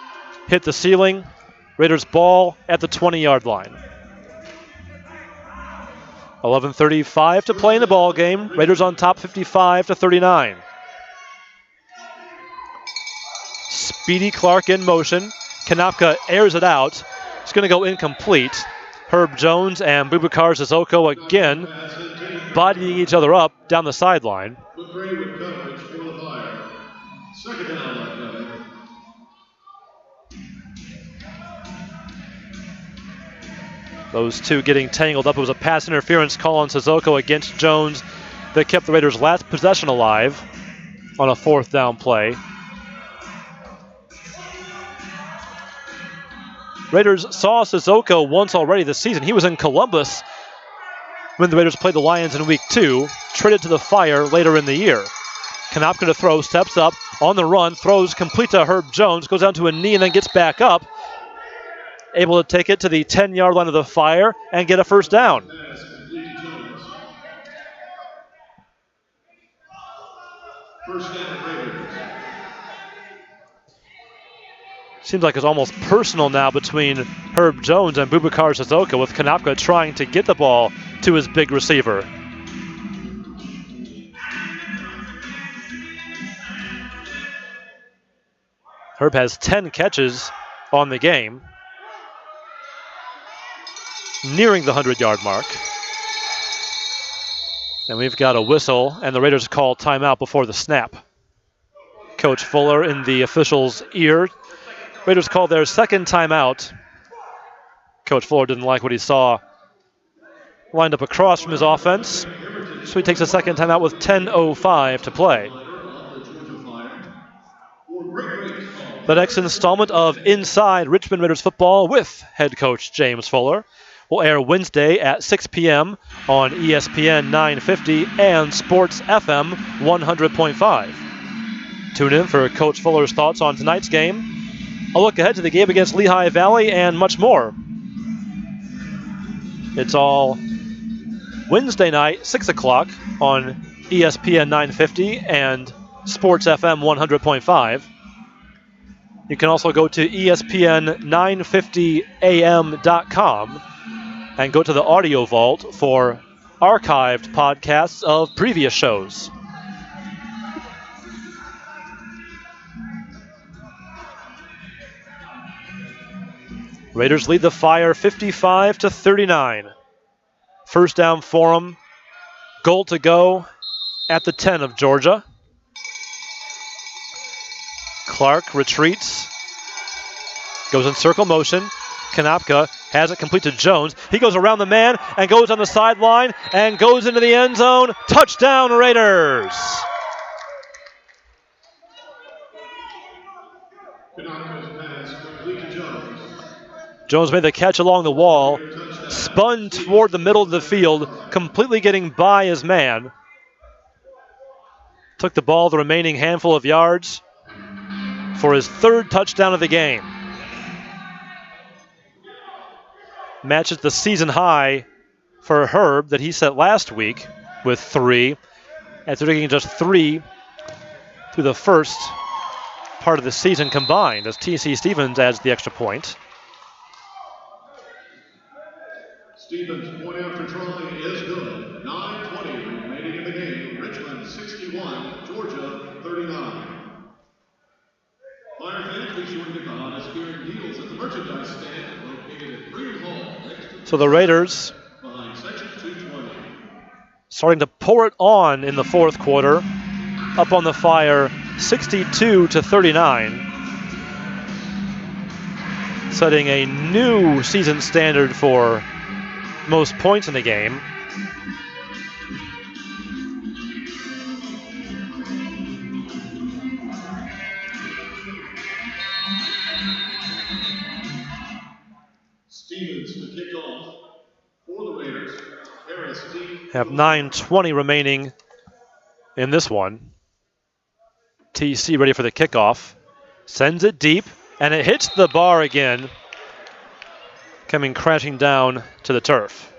hit the ceiling, Raiders ball at the 20-yard line. 11:35 to play in the ball game. Raiders on top 55-39. Speedy Clark in motion. Kanapka airs it out. It's going to go incomplete. Herb Jones and Boubacar Sissoko again bodying each other up down the sideline. McRae with coverage for the Fire. Second down left coming. Those two getting tangled up. It was a pass interference call on Sissoko against Jones that kept the Raiders' last possession alive on a 4th down play. Raiders saw Sissoko once already this season. He was in Columbus when the Raiders played the Lions in Week 2, traded to the Fire later in the year. Kanopka to throw, steps up, on the run, throws complete to Herb Jones, goes down to a knee and then gets back up. Able to take it to the 10-yard line of the Fire and get a first down. First down, Raiders. Seems like it's almost personal now between Herb Jones and Boubacar Sissoko, with Kanopka trying to get the ball to his big receiver. Herb has 10 catches on the game, nearing the 100-yard mark. And we've got a whistle, and the Raiders call timeout before the snap. Coach Fuller in the official's ear. Raiders called their second timeout. Coach Fuller didn't like what he saw lined up across from his offense, so he takes a second timeout with 10:05 to play. The next installment of Inside Richmond Raiders Football with head coach James Fuller will air Wednesday at 6 p.m. on ESPN 950 and Sports FM 100.5. Tune in for Coach Fuller's thoughts on tonight's game, a look ahead to the game against Lehigh Valley, and much more. It's all Wednesday night, 6 o'clock on ESPN 950 and Sports FM 100.5. You can also go to ESPN950am.com and go to the audio vault for archived podcasts of previous shows. Raiders lead the Fire 55-39. First down for them. Goal to go at the 10 of Georgia. Clark retreats. Goes in circle motion. Kanopka has it complete to Jones. He goes around the man and goes on the sideline and goes into the end zone. Touchdown, Raiders! Jones made the catch along the wall, spun toward the middle of the field, completely getting by his man. Took the ball the remaining handful of yards for his 3rd touchdown of the game. Matches the season high for Herb that he set last week with 3, after taking just 3 through the first part of the season combined, as T.C. Stevens adds the extra point. Stevens' point after try is good. 9:20 remaining in the game. Richmond 61, Georgia 39. Fire fans, be sure to get the hottest beer and deals at the merchandise stand located at Freedom Hall. So the Raiders behind section 220. Starting to pour it on in the 4th quarter. Up on the Fire 62-39. Setting a new season standard for most points in the game. Stevens to kick off for the Raiders. Have 9:20 remaining in this one. TC ready for the kickoff. Sends it deep, and it hits the bar again, coming crashing down to the turf.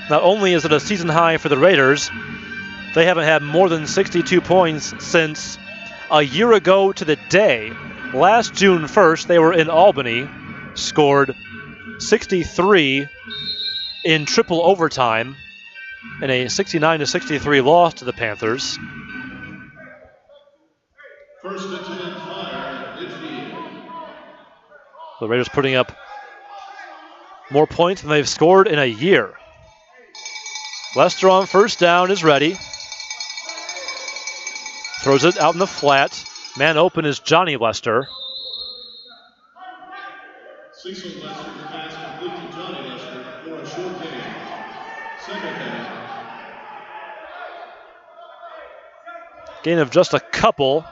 Not only is it a season high for the Raiders, they haven't had more than 62 points since a year ago to the day. Last June 1st, they were in Albany, scored 63 in triple overtime in a 69-63 loss to the Panthers. First and 10, Fire, midfield. The Raiders putting up more points than they've scored in a year. Lester on first down is ready. Throws it out in the flat. Man open is Johnny Lester. Cecil Lester's pass complete to Johnny Lester for a short gain. Second down. Gain of just a couple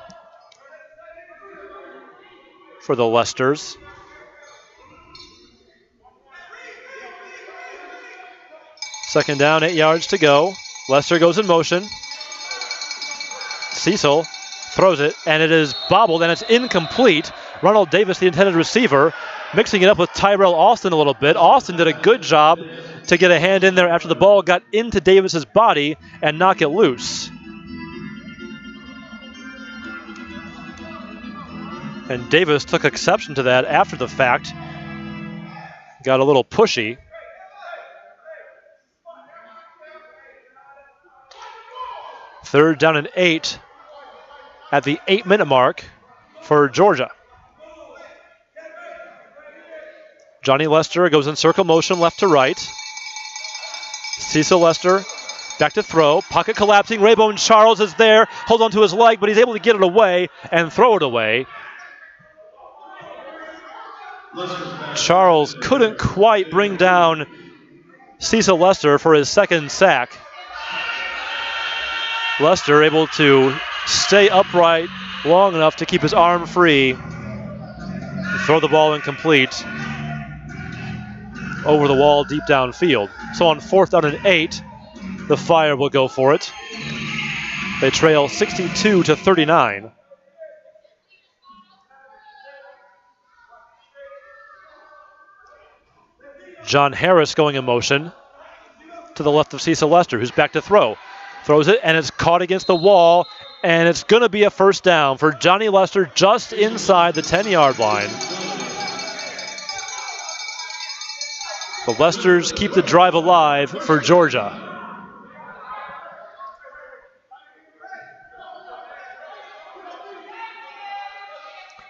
for the Lesters. Second down, 8 yards to go. Lester goes in motion. Cecil throws it, and it is bobbled, and it's incomplete. Ronald Davis, the intended receiver, mixing it up with Tyrell Austin a little bit. Austin did a good job to get a hand in there after the ball got into Davis's body and knock it loose. And Davis took exception to that after the fact. Got a little pushy. Third down and 8 at the 8-minute mark for Georgia. Johnny Lester goes in circle motion left to right. Cecil Lester back to throw. Pocket collapsing. Raybone Charles is there. Holds on to his leg, but he's able to get it away and throw it away. Charles couldn't quite bring down Cecil Lester for his second sack. Lester able to stay upright long enough to keep his arm free and throw the ball incomplete over the wall deep downfield. So on 4th down and 8, the Fire will go for it. They trail 62-39. John Harris going in motion to the left of Cecil Lester, who's back to throw. Throws it, and it's caught against the wall, and it's going to be a first down for Johnny Lester just inside the 10-yard line. The Lesters keep the drive alive for Georgia.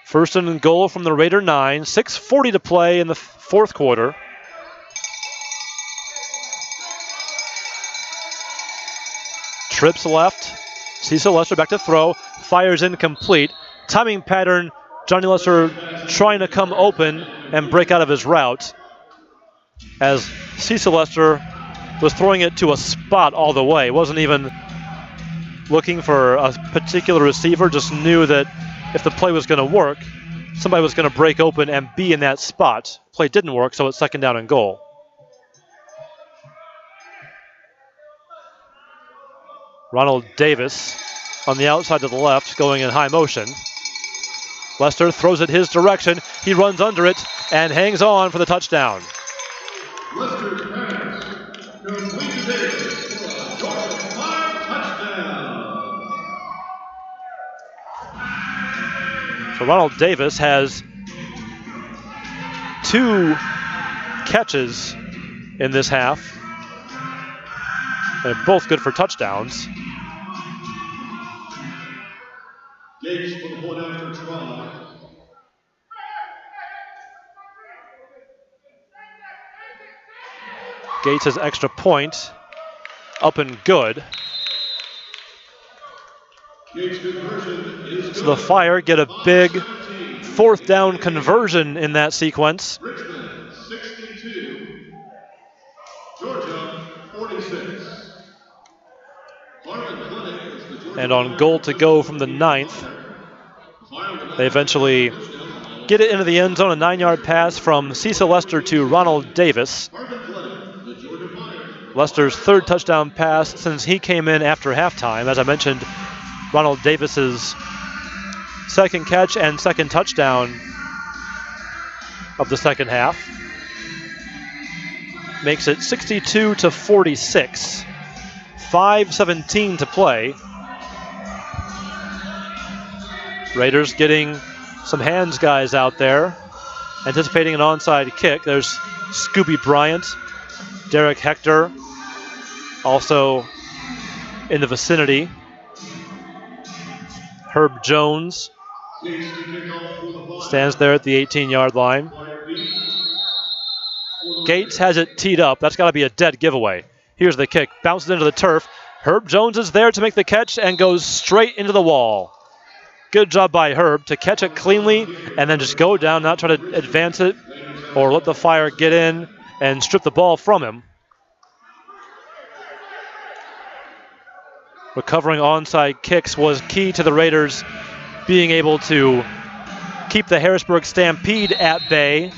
First and goal from the Raider 9, 6:40 to play in the fourth quarter. Trips left. Cecil Lester back to throw. Fires incomplete. Timing pattern. Johnny Lester trying to come open and break out of his route, as Cecil Lester was throwing it to a spot all the way. Wasn't even looking for a particular receiver. Just knew that if the play was going to work, somebody was going to break open and be in that spot. Play didn't work, so it's second down and goal. Ronald Davis on the outside to the left, going in high motion. Lester throws it his direction. He runs under it and hangs on for the touchdown. Lester's pass complete to Davis for a Georgia 5 touchdown. So Ronald Davis has 2 catches in this half. They're both good for touchdowns. Gates for the point after try. Gates' extra point up and good. Gates' conversion is good. So the Fire get a big 4th down conversion in that sequence. Richmond 62, Georgia 46. And on goal to go from the 9th, they eventually get it into the end zone. A 9-yard pass from Cecil Lester to Ronald Davis. Lester's 3rd touchdown pass since he came in after halftime. As I mentioned, Ronald Davis's second catch and second touchdown of the second half. Makes it 62-46. 5:17 to play. Raiders getting some hands guys out there, anticipating an onside kick. There's Scooby Bryant, Derek Hector, also in the vicinity. Herb Jones stands there at the 18-yard line. Gates has it teed up. That's got to be a dead giveaway. Here's the kick. Bounces into the turf. Herb Jones is there to make the catch and goes straight into the wall. Good job by Herb to catch it cleanly and then just go down, not try to advance it or let the Fire get in and strip the ball from him. Recovering onside kicks was key to the Raiders being able to keep the Harrisburg Stampede at bay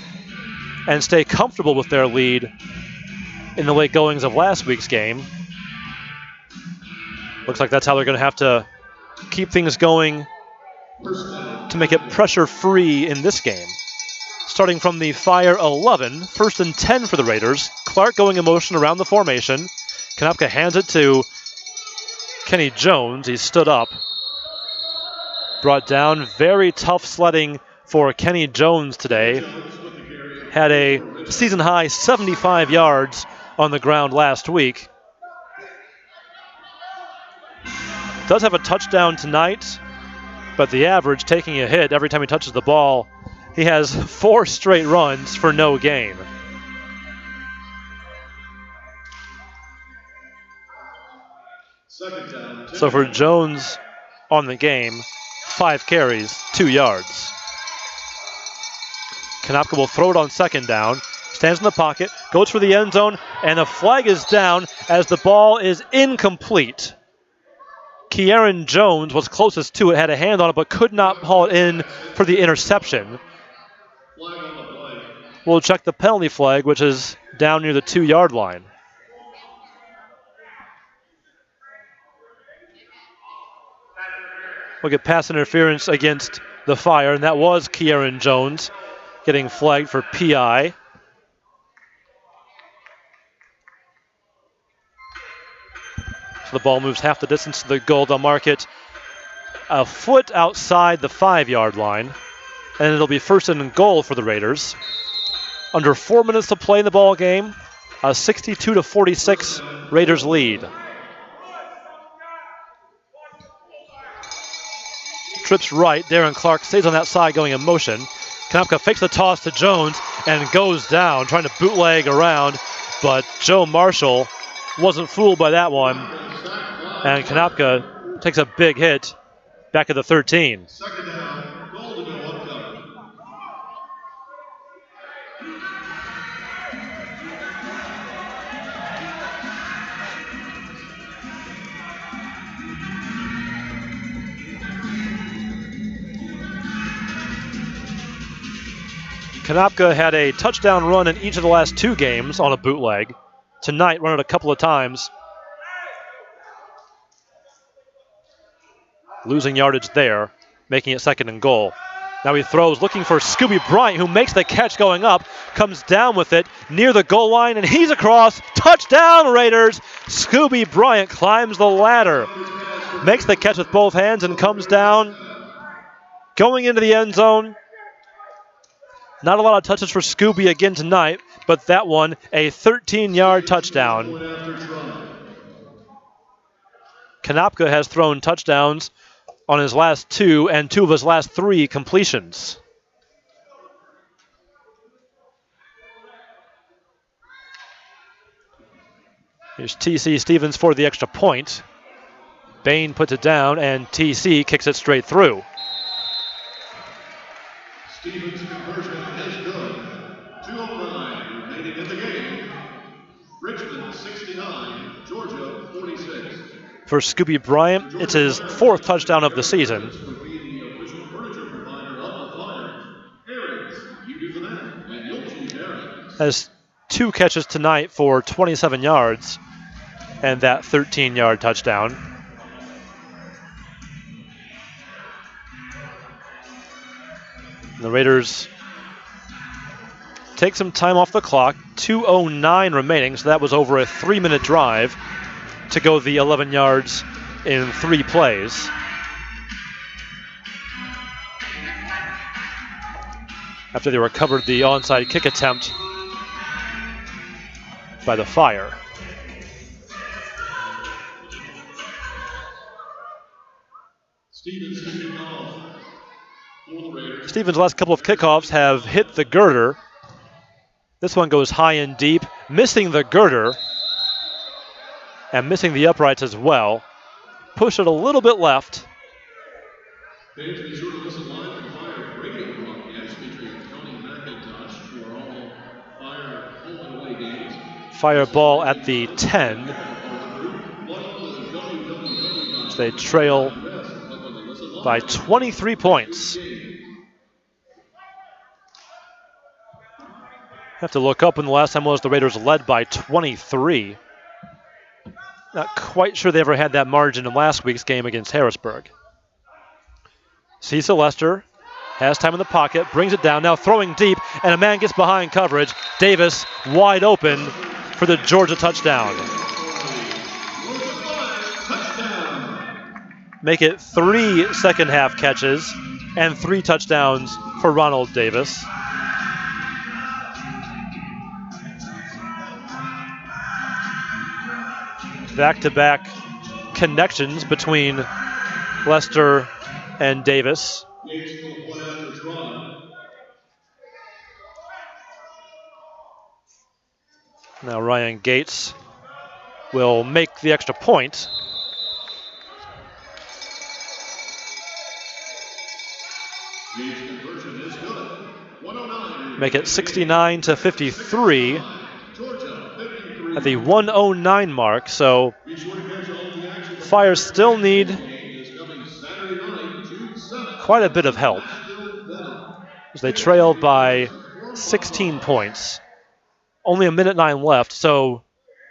and stay comfortable with their lead in the late goings of last week's game. Looks like that's how they're going to have to keep things going to make it pressure-free in this game. Starting from the Fire 11, 1st and 10 for the Raiders. Clark going in motion around the formation. Konopka hands it to Kenny Jones. He stood up. Brought down. Very tough sledding for Kenny Jones today. Had a season-high 75 yards on the ground last week. Does have a touchdown tonight, but the average taking a hit every time he touches the ball. He has 4 straight runs for no gain. So for Jones on the game, 5 carries, 2 yards. Konopka will throw it on second down. Stands in the pocket, goes for the end zone, and the flag is down as the ball is incomplete. Kieran Jones was closest to it, had a hand on it, but could not haul it in for the interception. We'll check the penalty flag, which is down near the 2-yard line. We'll get pass interference against the Fire, and that was Kieran Jones getting flagged for PI. So the ball moves half the distance to the goal. They'll mark it a foot outside the 5-yard line, and it'll be 1st and goal for the Raiders. Under 4 minutes to play in the ball game, a 62-46 Raiders lead. Trips right. Darren Clark stays on that side going in motion. Konopka fakes the toss to Jones and goes down, trying to bootleg around, but Joe Marshall wasn't fooled by that one. And Konopka takes a big hit back at the 13. Second down, goal to go upcoming. Konopka had a touchdown run in each of the last 2 games on a bootleg. Tonight, run it a couple of times. Losing yardage there, making it 2nd and goal. Now he throws, looking for Scooby Bryant, who makes the catch going up, comes down with it near the goal line, and he's across. Touchdown, Raiders! Scooby Bryant climbs the ladder, makes the catch with both hands, and comes down, going into the end zone. Not a lot of touches for Scooby again tonight, but that one, a 13-yard touchdown. Konopka has thrown touchdowns on his last 2 and 2 of his last 3 completions. Here's TC Stevens for the extra point. Bain puts it down, and TC kicks it straight through. Stevens' conversion is good. 2:09 remaining in the game. Richmond 69, Georgia 46. For Scooby Bryant, it's his 4th touchdown of the season. Has 2 catches tonight for 27 yards and that 13-yard touchdown. And the Raiders take some time off the clock. 2:09 remaining, so that was over a 3-minute drive to go the 11 yards in 3 plays. After they recovered the onside kick attempt by the Fire. Stevens' last couple of kickoffs have hit the girder. This one goes high and deep, missing the girder and missing the uprights as well. Push it a little bit left. Be sure to listen live to the Fire radio broadcast featuring Tony McIntosh for all Fire home and away games. Fire ball at the 10. So they trail by 23 points. Have to look up when the last time was the Raiders led by 23. Not quite sure they ever had that margin in last week's game against Harrisburg. Cecil Lester has time in the pocket, brings it down, now throwing deep, and a man gets behind coverage. Davis wide open for the Georgia touchdown. Make it 3 second half catches and 3 touchdowns for Ronald Davis. Back-to-back connections between Lester and Davis. Now Ryan Gates will make the extra point. Make it 69-53 at the 1:09 mark. So Fire still need quite a bit of help as they trail by 16 points. Only 1:09 left, so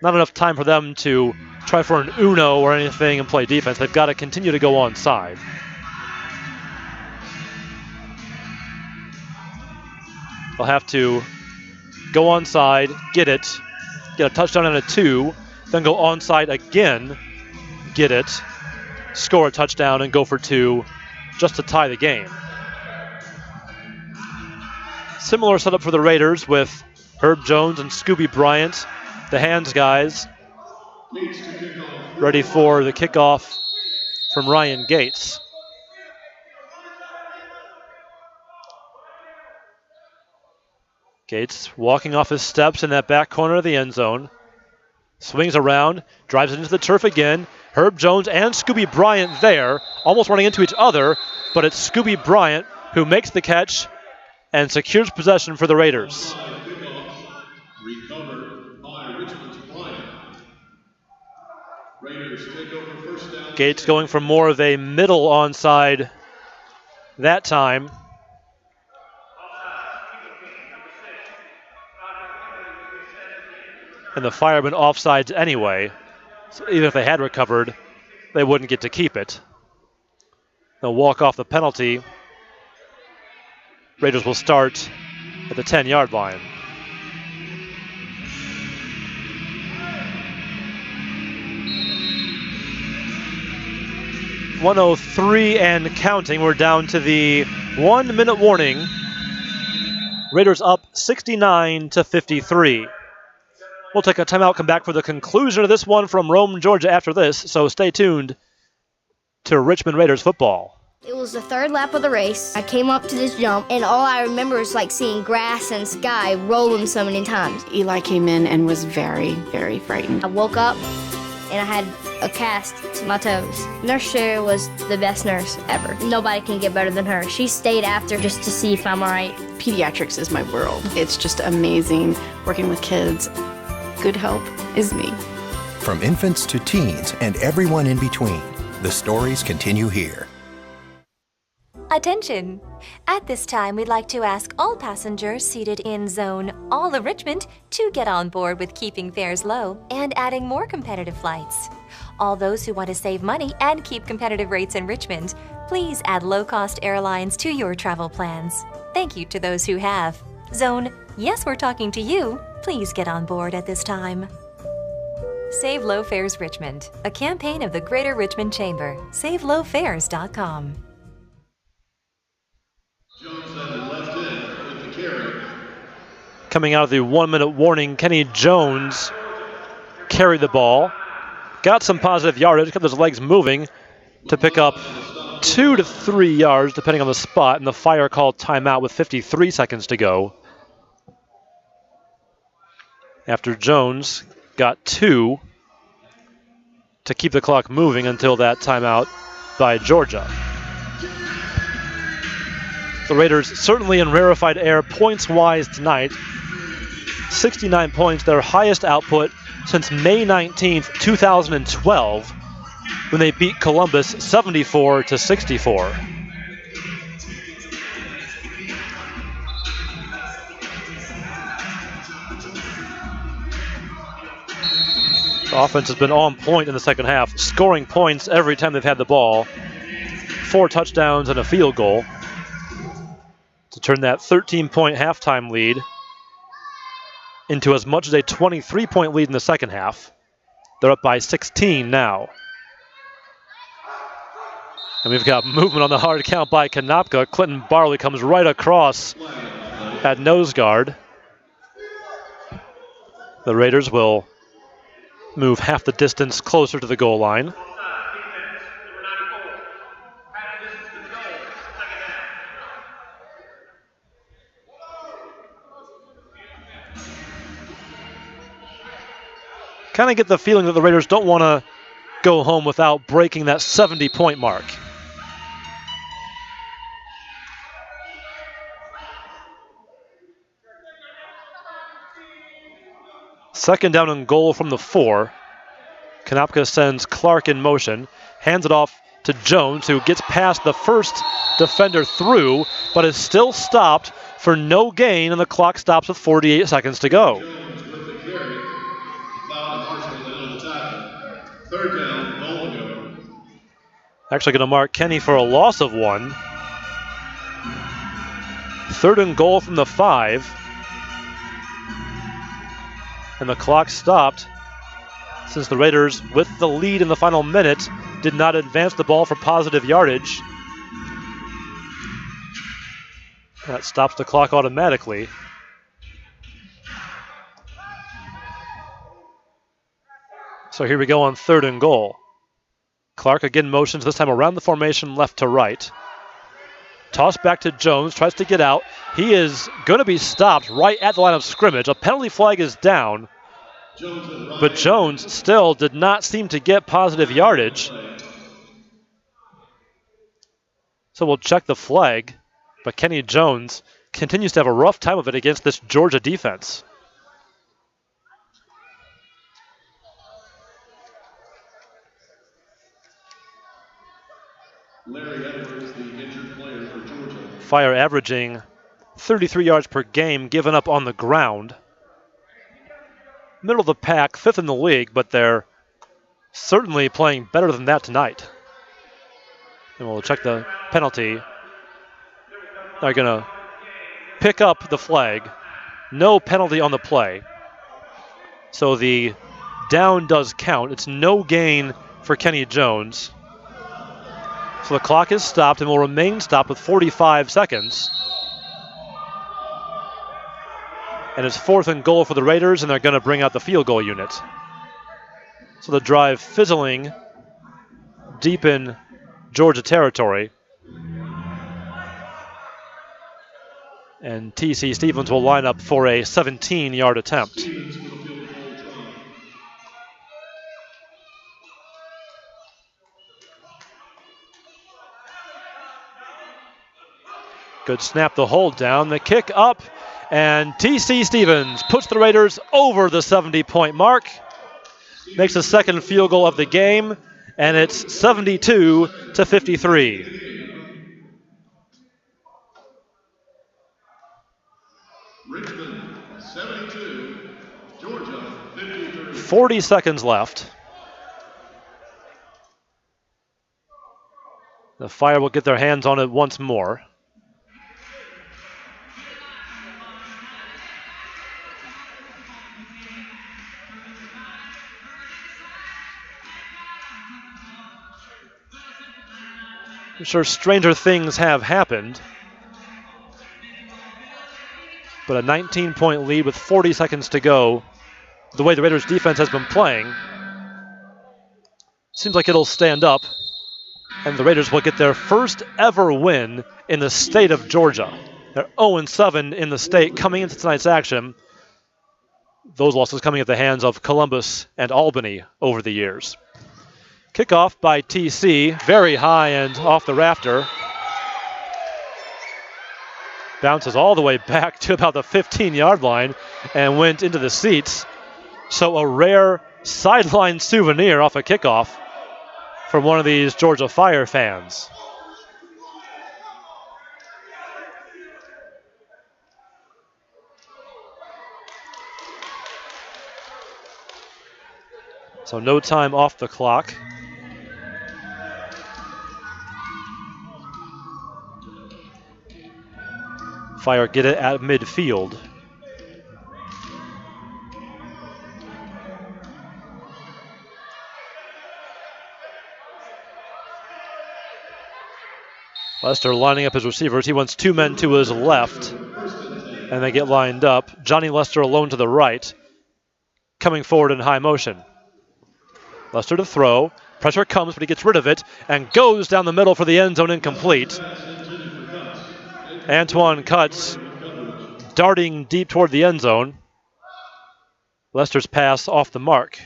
not enough time for them to try for an uno or anything and play defense. They've got to continue to go onside. They'll have to go onside, get a touchdown and a 2, then go onside again, get it, score a touchdown, and go for 2 just to tie the game. Similar setup for the Raiders with Herb Jones and Scooby Bryant, the hands guys, ready for the kickoff from Ryan Gates. Gates walking off his steps in that back corner of the end zone. Swings around, drives it into the turf again. Herb Jones and Scooby Bryant there, almost running into each other, but it's Scooby Bryant who makes the catch and secures possession for the Raiders. Recovered by Richmond's Bryant. Raiders take over first down. Gates going for more of a middle onside that time. And the Firemen offsides anyway. So even if they had recovered, they wouldn't get to keep it. They'll walk off the penalty. Raiders will start at the 10-yard line. .103 and counting. We're down to the 1-minute warning. Raiders up 69-53. We'll take a timeout, come back for the conclusion of this one from Rome, Georgia after this, so stay tuned to Richmond Raiders football. It was the 3rd lap of the race. I came up to this jump, and all I remember is like seeing grass and sky rolling so many times. Eli came in and was very, very frightened. I woke up, and I had a cast to my toes. Nurse Sherry was the best nurse ever. Nobody can get better than her. She stayed after just to see if I'm all right. Pediatrics is my world. It's just amazing working with kids. Good help is me. From infants to teens and everyone in between, the stories continue here. Attention! At this time, we'd like to ask all passengers seated in Zone All of Richmond to get on board with keeping fares low and adding more competitive flights. All those who want to save money and keep competitive rates in Richmond, please add low-cost airlines to your travel plans. Thank you to those who have. Zone Yes, we're talking to you. Please get on board at this time. Save Low Fares Richmond, a campaign of the Greater Richmond Chamber. SaveLowFares.com. Jones then left in with the carry. Coming out of the 1 minute warning, Kenny Jones carried the ball. Got some positive yardage, kept his legs moving to pick up 2 to 3 yards, depending on the spot, and the Fire called timeout with 53 seconds to go. After Jones got 2 to keep the clock moving until that timeout by Georgia. The Raiders certainly in rarefied air points-wise tonight. 69 points, their highest output since May 19th, 2012, when they beat Columbus 74-64. The offense has been on point in the second half, scoring points every time they've had the ball. 4 touchdowns and a field goal to turn that 13-point halftime lead into as much as a 23-point lead in the second half. They're up by 16 now. And we've got movement on the hard count by Konopka. Clinton Barley comes right across at nose guard. The Raiders will move half the distance closer to the goal line. Kind of get the feeling that the Raiders don't want to go home without breaking that 70-point mark. Second down and goal from the 4. Konopka sends Clark in motion, hands it off to Jones, who gets past the first defender through, but is still stopped for no gain, and the clock stops with 48 seconds to go. Jones with the carry. Fouled and partially down the tackle. Third down, goal to go. Actually going to mark Kenny for a loss of 1. Third and goal from the 5. And the clock stopped since the Raiders, with the lead in the final minute, did not advance the ball for positive yardage. That stops the clock automatically. So here we go on third and goal. Clark again motions, this time around the formation left to right. Toss back to Jones, tries to get out. He is going to be stopped right at the line of scrimmage. A penalty flag is down, but Jones still did not seem to get positive yardage. So we'll check the flag, but Kenny Jones continues to have a rough time of it against this Georgia defense. Larry Edwards, the injured player for Georgia. Fire averaging 33 yards per game given up on the ground. Middle of the pack, 5th in the league, but they're certainly playing better than that tonight. And we'll check the penalty. They're going to pick up the flag. No penalty on the play. So the down does count. It's no gain for Kenny Jones. So the clock is stopped and will remain stopped with 45 seconds. And it's 4th and goal for the Raiders, and they're going to bring out the field goal unit. So the drive fizzling deep in Georgia territory. And T.C. Stevens will line up for a 17-yard attempt. Good snap, the hold down, the kick up, and T.C. Stevens puts the Raiders over the 70-point mark. Makes the second field goal of the game, and it's 72-53. 40 seconds left. The Fire will get their hands on it once more. I'm sure stranger things have happened. But a 19-point lead with 40 seconds to go, the way the Raiders defense has been playing, seems like it'll stand up, and the Raiders will get their first ever win in the state of Georgia. They're 0-7 in the state coming into tonight's action. Those losses coming at the hands of Columbus and Albany over the years. Kickoff by TC, very high and off the rafter. Bounces all the way back to about the 15-yard line and went into the seats. So a rare sideline souvenir off a kickoff from one of these Georgia Fire fans. So no time off the clock. Fire get it at midfield. Lester lining up his receivers. He wants two men to his left, and they get lined up. Johnny Lester alone to the right, coming forward in high motion. Lester to throw. Pressure comes, but he gets rid of it and goes down the middle for the end zone, incomplete. Antoine cuts, darting deep toward the end zone. Lester's pass off the mark.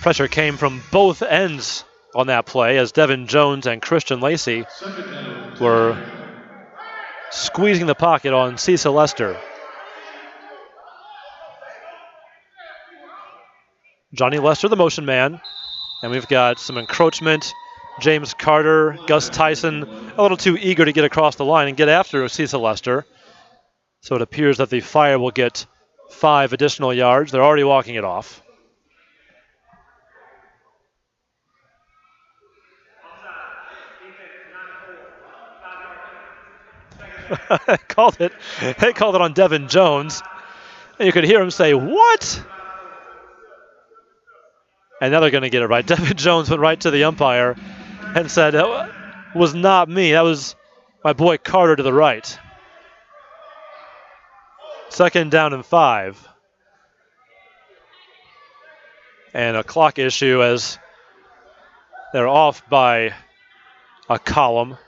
Pressure came from both ends on that play as Devin Jones and Christian Lacey were squeezing the pocket on Cecil Lester. Johnny Lester, the motion man. And we've got some encroachment. James Carter, Gus Tyson, a little too eager to get across the line and get after Cecil Lester. So it appears that the Fire will get 5 additional yards. They're already walking it off. They called it on Devin Jones. And you could hear him say, "What?" And now they're going to get it right. Devin Jones went right to the umpire and said, "That was not me. That was my boy Carter to the right." 2nd down and 5. And a clock issue as they're off by a column.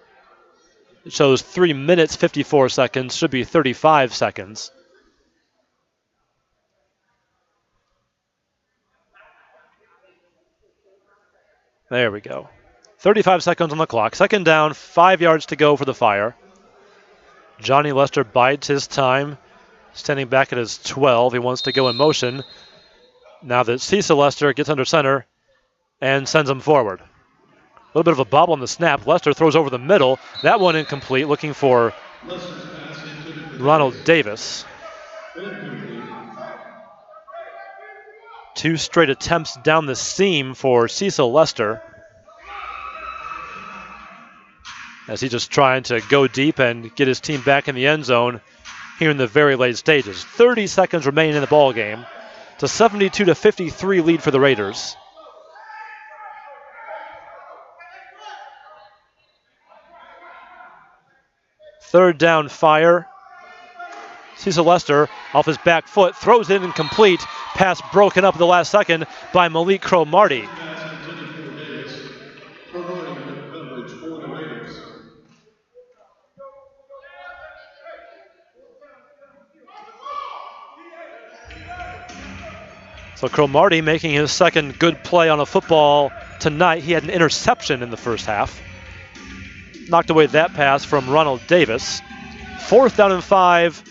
It shows 3 minutes, 54 seconds. Should be 35 seconds. There we go. 35 seconds on the clock. 2nd down, 5 yards to go for the Fire. Johnny Lester bides his time, standing back at his 12. He wants to go in motion. Now that Cecil Lester gets under center and sends him forward. A little bit of a bobble on the snap. Lester throws over the middle. That one incomplete, looking for Ronald Davis. 2 straight attempts down the seam for Cecil Lester, as he's just trying to go deep and get his team back in the end zone here in the very late stages. 30 seconds remaining in the ball game. It's a 72-53 lead for the Raiders. Third down, Fire. Cecil Lester off his back foot, throws it incomplete. Pass broken up at the last second by Malik Cromartie. So Cromartie making his second good play on a football tonight. He had an interception in the first half. Knocked away that pass from Ronald Davis. 4th down and 5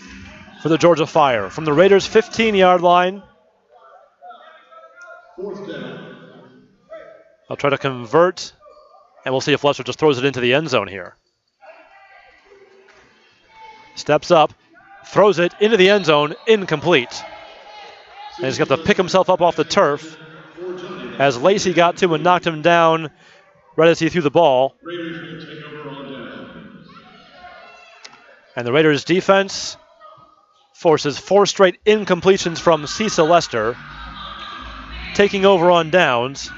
for the Georgia Fire. From the Raiders' 15-yard line. 4th down. I'll try to convert, and we'll see if Lester just throws it into the end zone here. Steps up, throws it into the end zone, incomplete. And he's got to pick himself up off the turf as Lacey got to him and knocked him down right as he threw the ball. Raiders will take over on down. And the Raiders defense forces 4 straight incompletions from Cecil Lester, taking over on downs.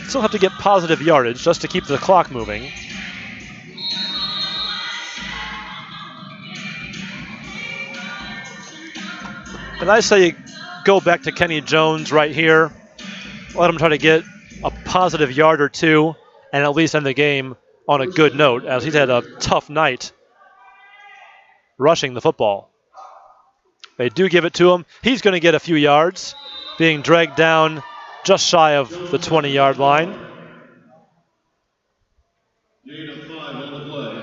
Still have to get positive yardage just to keep the clock moving. And I say go back to Kenny Jones right here. Let him try to get a positive yard or two and at least end the game on a good note, as he's had a tough night rushing the football. They do give it to him. He's going to get a few yards, being dragged down just shy of the 20-yard line. Gain of 5 on the play.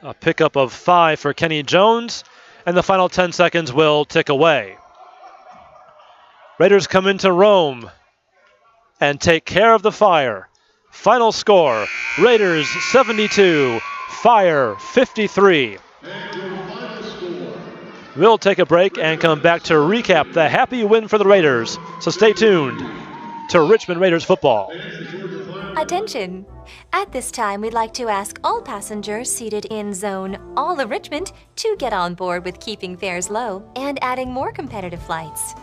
A pickup of 5 for Kenny Jones, and the final 10 seconds will tick away. Raiders come into Rome and take care of the Fire. Final score, Raiders 72, Fire 53. We'll take a break and come back to recap the happy win for the Raiders. So stay tuned to Richmond Raiders football. Attention! At this time, we'd like to ask all passengers seated in Zone All of Richmond to get on board with keeping fares low and adding more competitive flights.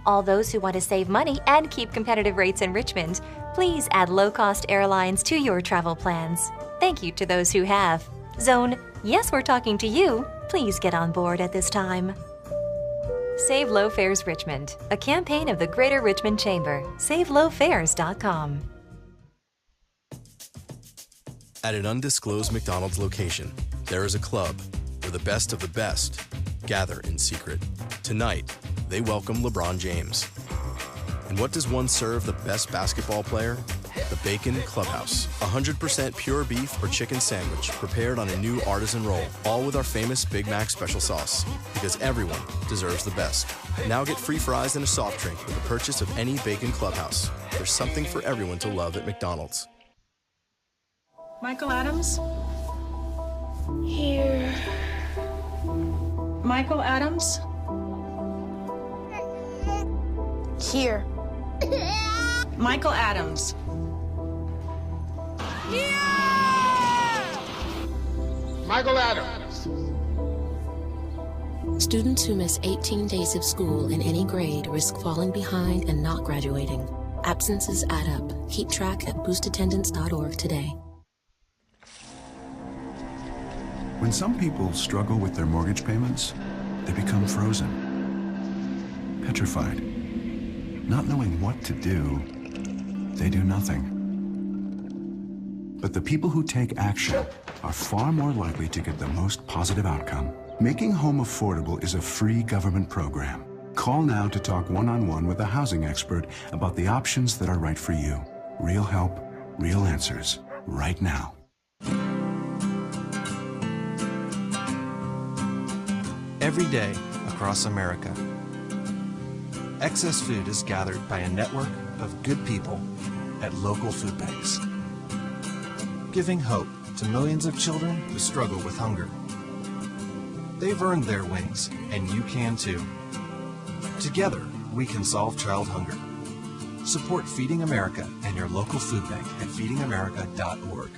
All those who want to save money and keep competitive rates in Richmond, please add low-cost airlines to your travel plans. Thank you to those who have. Zone, yes, we're talking to you. Please get on board at this time. Save Low Fares Richmond, a campaign of the Greater Richmond Chamber. SaveLowFares.com. At an undisclosed McDonald's location, there is a club where the best of the best gather in secret. Tonight, they welcome LeBron James. And what does one serve the best basketball player? The Bacon Clubhouse. 100% pure beef or chicken sandwich prepared on a new artisan roll, all with our famous Big Mac special sauce. Because everyone deserves the best. Now get free fries and a soft drink with the purchase of any Bacon Clubhouse. There's something for everyone to love at McDonald's. Michael Adams? Here. Michael Adams? Here. Michael Adams. Michael Adams. Students who miss 18 days of school in any grade risk falling behind and not graduating. Absences add up. Keep track at boostattendance.org today. When some people struggle with their mortgage payments, they become frozen, petrified. Not knowing what to do, they do nothing. But the people who take action are far more likely to get the most positive outcome. Making home affordable is a free government program. Call now to talk one-on-one with a housing expert about the options that are right for you. Real help, real answers, right now. Every day across America, excess food is gathered by a network of good people at local food banks, giving hope to millions of children who struggle with hunger. They've earned their wings, and you can too. Together, we can solve child hunger. Support Feeding America and your local food bank at feedingamerica.org.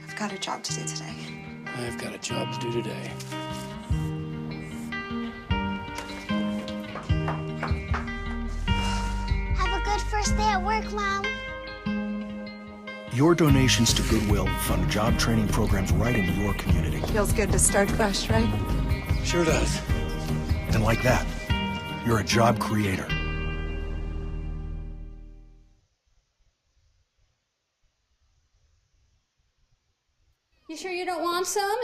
I've got a job to do today. I've got a job to do today. Have a good first day at work, Mom. Your donations to Goodwill fund job training programs right in your community. Feels good to start fresh, right? Sure does. And like that, you're a job creator. You sure you don't want some?